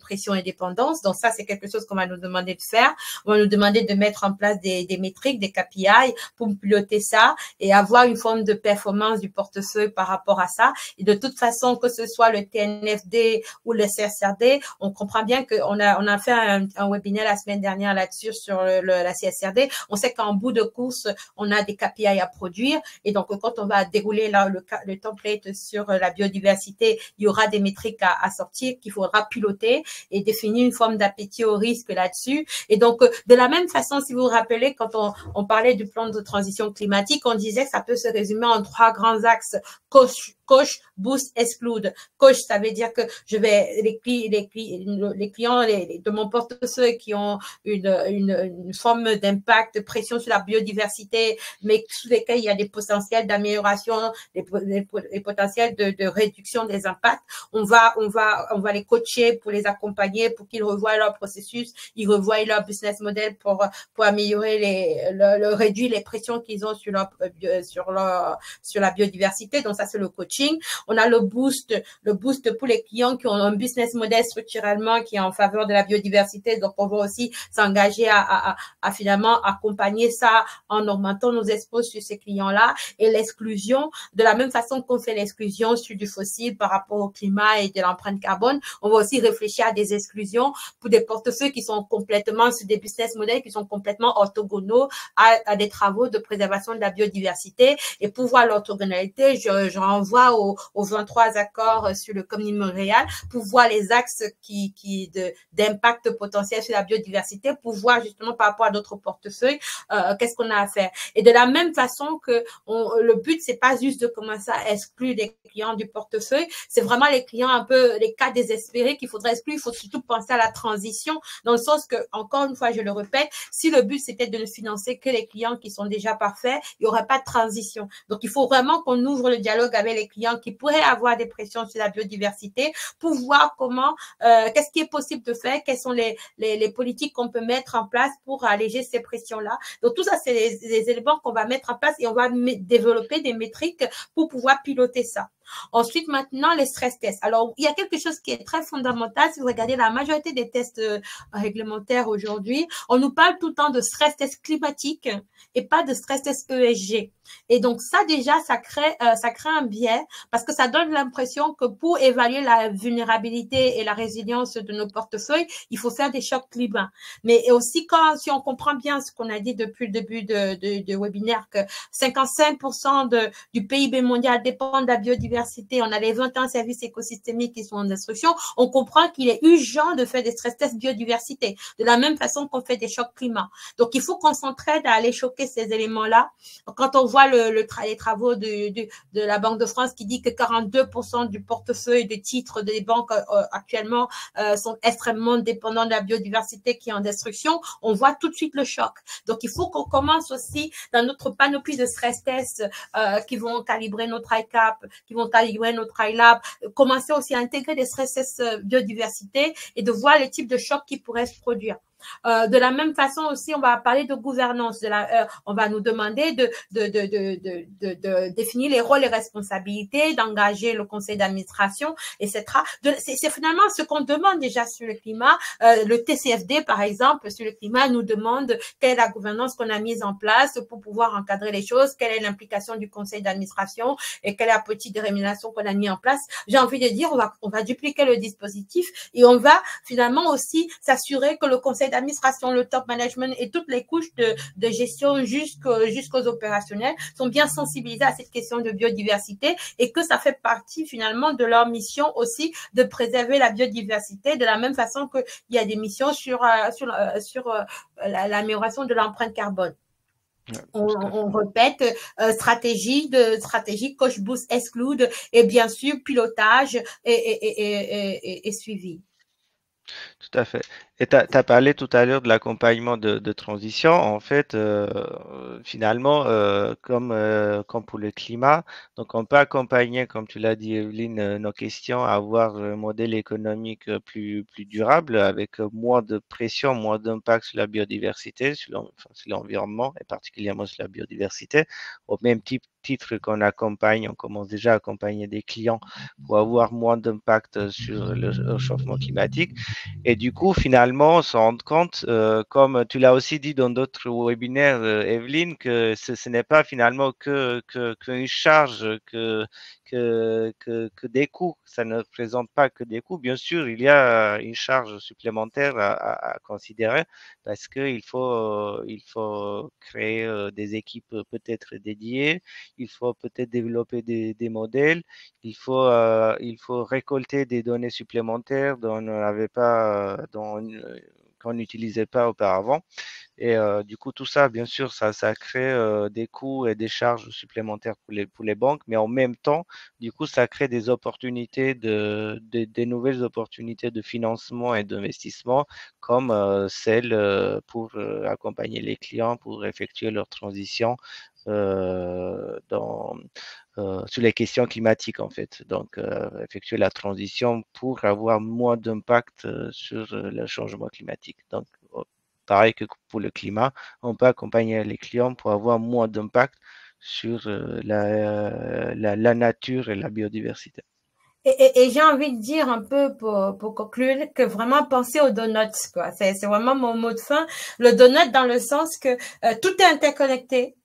Speaker 2: pression et dépendance. Donc ça, c'est quelque chose qu'on va nous demander de faire. On va nous demander de mettre en place des métriques, des KPI pour piloter ça et avoir une forme de performance du portefeuille par rapport à ça. Et de toute façon, que ce soit le TNFD ou le CSRD, on comprend bien qu'on a fait un webinaire la semaine dernière là-dessus sur la CSRD. On sait qu'en bout de course, on a des KPI à produire. Et donc, quand on va dérouler là, le template sur la biodiversité, il y aura des métriques à sortir qu'il faudra piloter et définir une forme d'appétit au risque là-dessus. Et donc, de la même façon, si vous vous rappelez, quand on parlait du plan de transition climatique, on disait que ça peut se résumer en 3 grands axes. Coach, boost, exclude. Coach, ça veut dire que je vais les clients de mon portefeuille qui ont une forme d'impact, de pression sur la biodiversité, mais sous lesquels il y a des potentiels d'amélioration, des potentiels de réduction des impacts. On va les coacher pour les accompagner, pour qu'ils revoient leur processus, ils revoient leur business model pour améliorer le réduire les pressions qu'ils ont sur la biodiversité. Donc ça, c'est le coaching. On a le boost pour les clients qui ont un business model structurellement qui est en faveur de la biodiversité. Donc on va aussi s'engager à finalement accompagner ça en augmentant nos expos sur ces clients-là. Et l'exclusion, de la même façon qu'on fait l'exclusion sur du fossile par rapport au climat et de l'empreinte carbone, on va aussi réfléchir à des exclusions pour des portefeuilles qui sont complètement sur des business models qui sont complètement orthogonaux à des travaux de préservation de la biodiversité. Et pour voir l'orthogonalité, je renvoie aux 23 accords sur le Comité Montréal pour voir les axes d'impact potentiel sur la biodiversité, pour voir justement par rapport à d'autres portefeuilles, qu'est-ce qu'on a à faire. Et de la même façon que le but, c'est pas juste de commencer à exclure des clients du portefeuille, c'est vraiment les clients un peu, les cas désespérés qu'il faudrait exclure. Il faut surtout penser à la transition, dans le sens que, encore une fois, je le répète, si le but c'était de ne financer que les clients qui sont déjà parfaits, il n'y aurait pas de transition. Donc, il faut vraiment qu'on ouvre le dialogue avec les clients qui pourraient avoir des pressions sur la biodiversité pour voir comment, qu'est-ce qui est possible de faire, quelles sont les politiques qu'on peut mettre en place pour alléger ces pressions-là. Donc, tout ça, c'est les éléments qu'on va mettre en place et on va développer des métriques pour pouvoir piloter ça. Ensuite, maintenant, les stress tests. Alors, il y a quelque chose qui est très fondamental. Si vous regardez la majorité des tests réglementaires aujourd'hui, on nous parle tout le temps de stress test climatique et pas de stress test ESG. Et donc, ça, déjà, ça crée un biais parce que ça donne l'impression que pour évaluer la vulnérabilité et la résilience de nos portefeuilles, il faut faire des chocs climat. Mais aussi, si on comprend bien ce qu'on a dit depuis le début de webinaire, que 55% du PIB mondial dépend de la biodiversité, on a les 21 services écosystémiques qui sont en destruction, on comprend qu'il est urgent de faire des stress tests biodiversité, de la même façon qu'on fait des chocs climat. Donc, il faut qu'on s'entraide à aller choquer ces éléments-là. Quand on voit les travaux de la Banque de France qui dit que 42% du portefeuille de titres des banques actuellement sont extrêmement dépendants de la biodiversité qui est en destruction, on voit tout de suite le choc. Donc, il faut qu'on commence aussi dans notre panoplie de stress tests qui vont calibrer notre ICAP, qui vont calibrer notre iLab, commencer aussi à intégrer des stress tests biodiversité et de voir les types de chocs qui pourraient se produire. De la même façon aussi, on va parler de gouvernance. On va nous demander de définir les rôles et responsabilités, d'engager le conseil d'administration, etc. C'est finalement ce qu'on demande déjà sur le climat. Le TCFD, par exemple, sur le climat, nous demande quelle est la gouvernance qu'on a mise en place pour pouvoir encadrer les choses, quelle est l'implication du conseil d'administration et quelle est la politique de rémunération qu'on a mis en place. J'ai envie de dire, on va dupliquer le dispositif et on va finalement aussi s'assurer que le conseil d'administration, le top management et toutes les couches de gestion jusqu'aux opérationnels sont bien sensibilisés à cette question de biodiversité et que ça fait partie finalement de leur mission aussi de préserver la biodiversité de la même façon qu'il y a des missions sur l'amélioration de l'empreinte carbone. On répète stratégie, coach boost exclude et bien sûr pilotage et suivi.
Speaker 1: Tout à fait. Et tu as parlé tout à l'heure de l'accompagnement de transition. En fait, finalement, comme pour le climat, donc on peut accompagner, comme tu l'as dit, Evelyne, nos questions à avoir un modèle économique plus durable, avec moins de pression, moins d'impact sur la biodiversité, sur l'environnement et particulièrement sur la biodiversité, au même titre qu'on accompagne, on commence déjà à accompagner des clients pour avoir moins d'impact sur le réchauffement climatique. Et du coup, finalement, on se rend compte, comme tu l'as aussi dit dans d'autres webinaires, Evelyne, que ce n'est pas finalement qu'une charge, que des coûts. Ça ne représente pas que des coûts. Bien sûr, il y a une charge supplémentaire à considérer parce il faut créer des équipes peut-être dédiées, il faut peut-être développer des modèles, il faut récolter des données supplémentaires dont on n'avait pas, qu'on n'utilisait pas auparavant. Et du coup, tout ça, bien sûr, ça crée des coûts et des charges supplémentaires pour les banques, mais en même temps, du coup, ça crée des opportunités des nouvelles opportunités de financement et d'investissement, comme celles pour accompagner les clients, pour effectuer leur transition sur les questions climatiques, en fait. Donc, effectuer la transition pour avoir moins d'impact sur le changement climatique. Donc, pareil que pour le climat, on peut accompagner les clients pour avoir moins d'impact sur la nature et la biodiversité.
Speaker 2: Et j'ai envie de dire un peu pour conclure que vraiment penser aux donuts, quoi. C'est vraiment mon mot de fin. Le donut dans le sens que tout est interconnecté,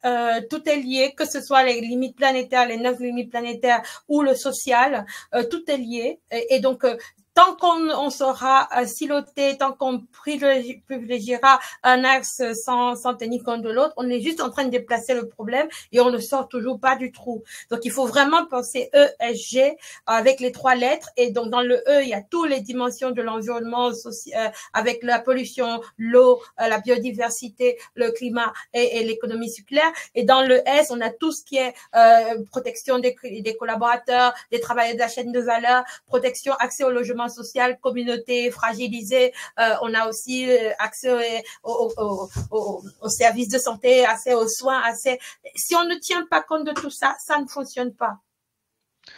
Speaker 2: tout est lié, que ce soit les limites planétaires, les 9 limites planétaires ou le social, tout est lié. Et donc, tant qu'on sera siloté, tant qu'on privilégiera un axe sans tenir compte de l'autre, on est juste en train de déplacer le problème et on ne sort toujours pas du trou. Donc, il faut vraiment penser ESG avec les 3 lettres. Et donc, dans le E, il y a toutes les dimensions de l'environnement avec la pollution, l'eau, la biodiversité, le climat et l'économie circulaire. Et dans le S, on a tout ce qui est protection des collaborateurs, des travailleurs de la chaîne de valeur, protection, accès au logement social, communauté fragilisée. On a aussi accès aux services de santé, accès aux soins, accès. Si on ne tient pas compte de tout ça, ça ne fonctionne pas.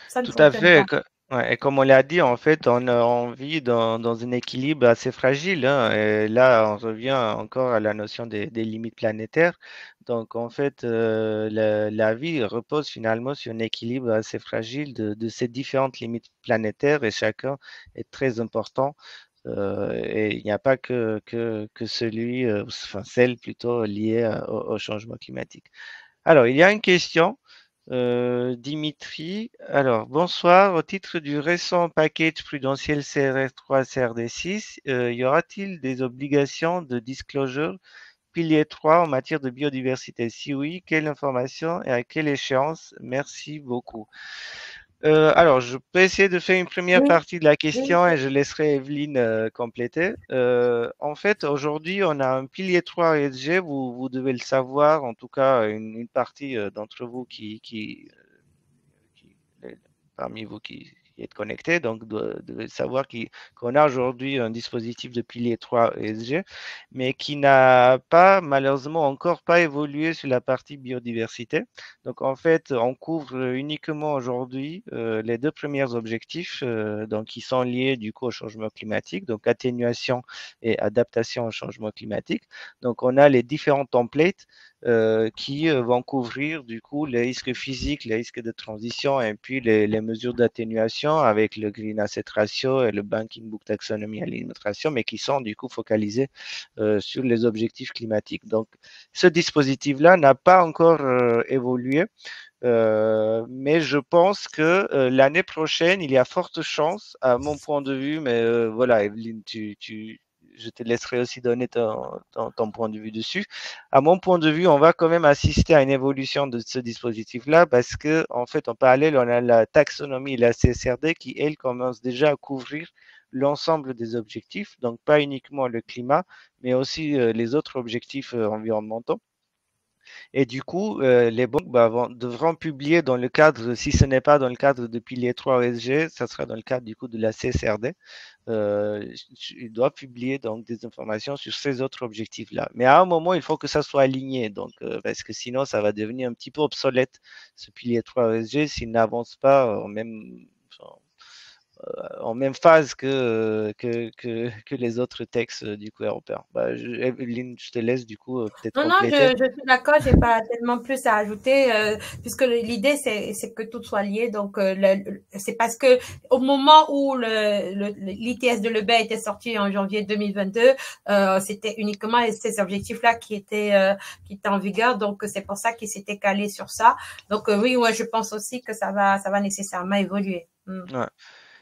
Speaker 2: Ça ne
Speaker 1: Tout à
Speaker 2: fonctionne
Speaker 1: fait.
Speaker 2: pas.
Speaker 1: Ouais, et comme on l'a dit, en fait, on vit dans un équilibre assez fragile, hein, et là, on revient encore à la notion des limites planétaires. Donc, en fait, la vie repose finalement sur un équilibre assez fragile de ces différentes limites planétaires et chacun est très important. Et il n'y a pas que celui, enfin celle plutôt liée au changement climatique. Alors, il y a une question. Dimitri, alors bonsoir. Au titre du récent package prudentiel CRR3 CRD6, y aura-t-il des obligations de disclosure pilier 3 en matière de biodiversité? Si oui, quelle information et à quelle échéance? Merci beaucoup. Alors, je peux essayer de faire une première
Speaker 2: Oui,
Speaker 1: partie de la
Speaker 2: oui.
Speaker 1: question et je laisserai Evelyne compléter. En fait, aujourd'hui, on a un pilier 3 ESG, vous devez le savoir, en tout cas, une partie d'entre vous qui- les- parmi vous qui êtes connectés, donc devez savoir qu'on a aujourd'hui un dispositif de pilier 3 ESG, mais qui n'a pas, malheureusement, encore pas évolué sur la partie biodiversité. Donc, en fait, on couvre uniquement aujourd'hui les 2 premiers objectifs, donc, qui sont liés du coup au changement climatique, donc atténuation et adaptation au changement climatique. Donc, on a les différents templates qui vont couvrir du coup les risques physiques, les risques de transition et puis les mesures d'atténuation avec le Green Asset Ratio et le Banking Book Taxonomy Alimentation, mais qui sont du coup focalisés sur les objectifs climatiques. Donc, ce dispositif-là n'a pas encore évolué. Mais je pense que l'année prochaine, il y a forte chance, à mon point de vue, mais voilà, Evelyne, je te laisserai aussi donner ton point de vue dessus. À mon point de vue, on va quand même assister à une évolution de ce dispositif-là parce que, en fait, en parallèle, on a la taxonomie et la CSRD qui, elles, commencent déjà à couvrir l'ensemble des objectifs, donc pas uniquement le climat, mais aussi les autres objectifs environnementaux. Et du coup, les banques devront publier dans le cadre, si ce n'est pas dans le cadre de pilier 3 ESG, ça sera dans le cadre du coup de la CSRD. Euh, ils doivent publier donc des informations sur ces autres objectifs-là. Mais à un moment, il faut que ça soit aligné, donc parce que sinon, ça va devenir un petit peu obsolète ce pilier 3 ESG s'il n'avance pas en même phase que les autres textes du coup européens. Evelyne, je te laisse du coup peut-être
Speaker 2: Non, non,
Speaker 1: compléter.
Speaker 2: je suis d'accord, j'ai pas tellement plus à ajouter, puisque l'idée c'est que tout soit lié. Donc c'est parce que au moment où l'ITS de Lebel était sorti en janvier 2022, c'était uniquement ces objectifs-là qui étaient en vigueur. Donc c'est pour ça qu'ils s'étaient calés sur ça. Donc oui, ouais, je pense aussi que ça va nécessairement évoluer. Mm.
Speaker 1: Ouais.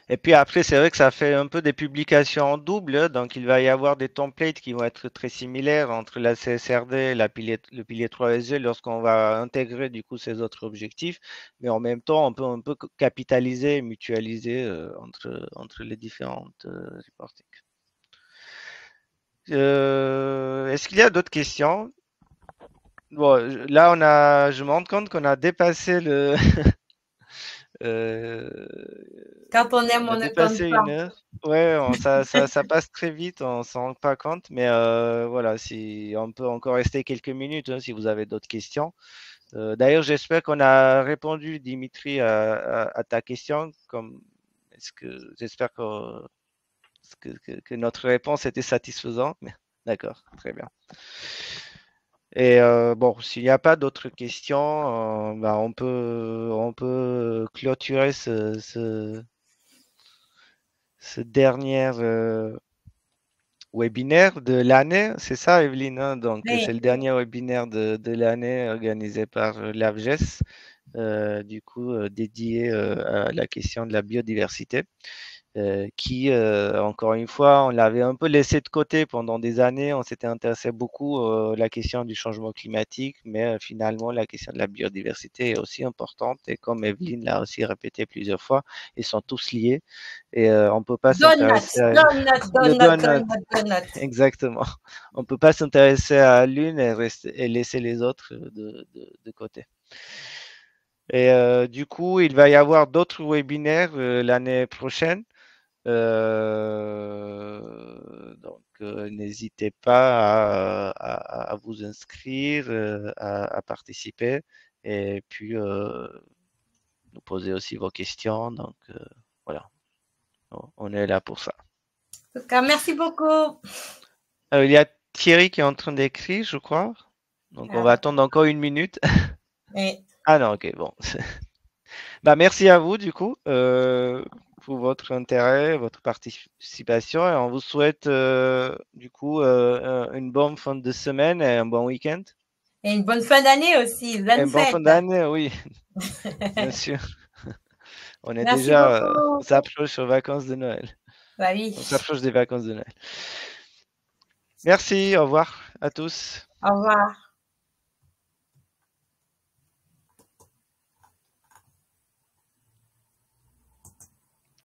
Speaker 1: Et puis après, c'est vrai que ça fait un peu des publications en double, hein. Donc il va y avoir des templates qui vont être très similaires entre la CSRD et le pilier 3SG lorsqu'on va intégrer du coup ces autres objectifs. Mais en même temps, on peut un peu capitaliser et mutualiser entre les différentes reporting. Est-ce qu'il y a d'autres questions? Bon, là, je me rends compte qu'on a dépassé
Speaker 2: Quand on aime,
Speaker 1: on a
Speaker 2: on ne compte
Speaker 1: dépassé
Speaker 2: pas.
Speaker 1: 1 heure. Ouais, ça passe très vite, on s'en rend pas compte, mais voilà, si on peut encore rester quelques minutes hein, si vous avez d'autres questions. D'ailleurs, j'espère qu'on a répondu, Dimitri, à ta question. J'espère que notre réponse était satisfaisante. D'accord, très bien. Et bon, s'il n'y a pas d'autres questions, bah, on peut clôturer ce dernier webinaire de l'année. C'est ça, Evelyne, hein? Donc,
Speaker 2: Oui.
Speaker 1: c'est le dernier webinaire de l'année organisé par l'AFGES, du coup, dédié à la question de la biodiversité. Qui, encore une fois, on l'avait un peu laissé de côté pendant des années. On s'était intéressé beaucoup à la question du changement climatique, mais finalement, la question de la biodiversité est aussi importante. Et comme Evelyne l'a aussi répété plusieurs fois, ils sont tous liés. Et on ne peut pas
Speaker 2: Donut,
Speaker 1: s'intéresser à
Speaker 2: donut,
Speaker 1: le
Speaker 2: donut,
Speaker 1: donut,
Speaker 2: donut, donut.
Speaker 1: exactement. On ne peut pas s'intéresser à l'une et laisser les autres de côté. Et du coup, il va y avoir d'autres webinaires l'année prochaine. Donc, n'hésitez pas à vous inscrire, à participer et puis nous poser aussi vos questions. Donc, voilà, on est là pour ça.
Speaker 2: En tout cas, merci beaucoup.
Speaker 1: Il y a Thierry qui est en train d'écrire, je crois. Donc, on va
Speaker 2: Ah,
Speaker 1: attendre encore une minute.
Speaker 2: oui.
Speaker 1: Ah non, ok, bon. Bah, merci à vous, du coup, pour votre intérêt, votre participation. Et on vous souhaite, du coup, une bonne fin de semaine et un bon week-end.
Speaker 2: Et une bonne fin d'année aussi,
Speaker 1: Et
Speaker 2: bonne
Speaker 1: une bonne fin
Speaker 2: fête.
Speaker 1: d'année, oui, bien sûr. On est
Speaker 2: Merci
Speaker 1: déjà,
Speaker 2: beaucoup.
Speaker 1: on s'approche aux vacances de Noël.
Speaker 2: Bah oui.
Speaker 1: On s'approche des vacances de Noël. Merci, au revoir à tous.
Speaker 2: Au revoir.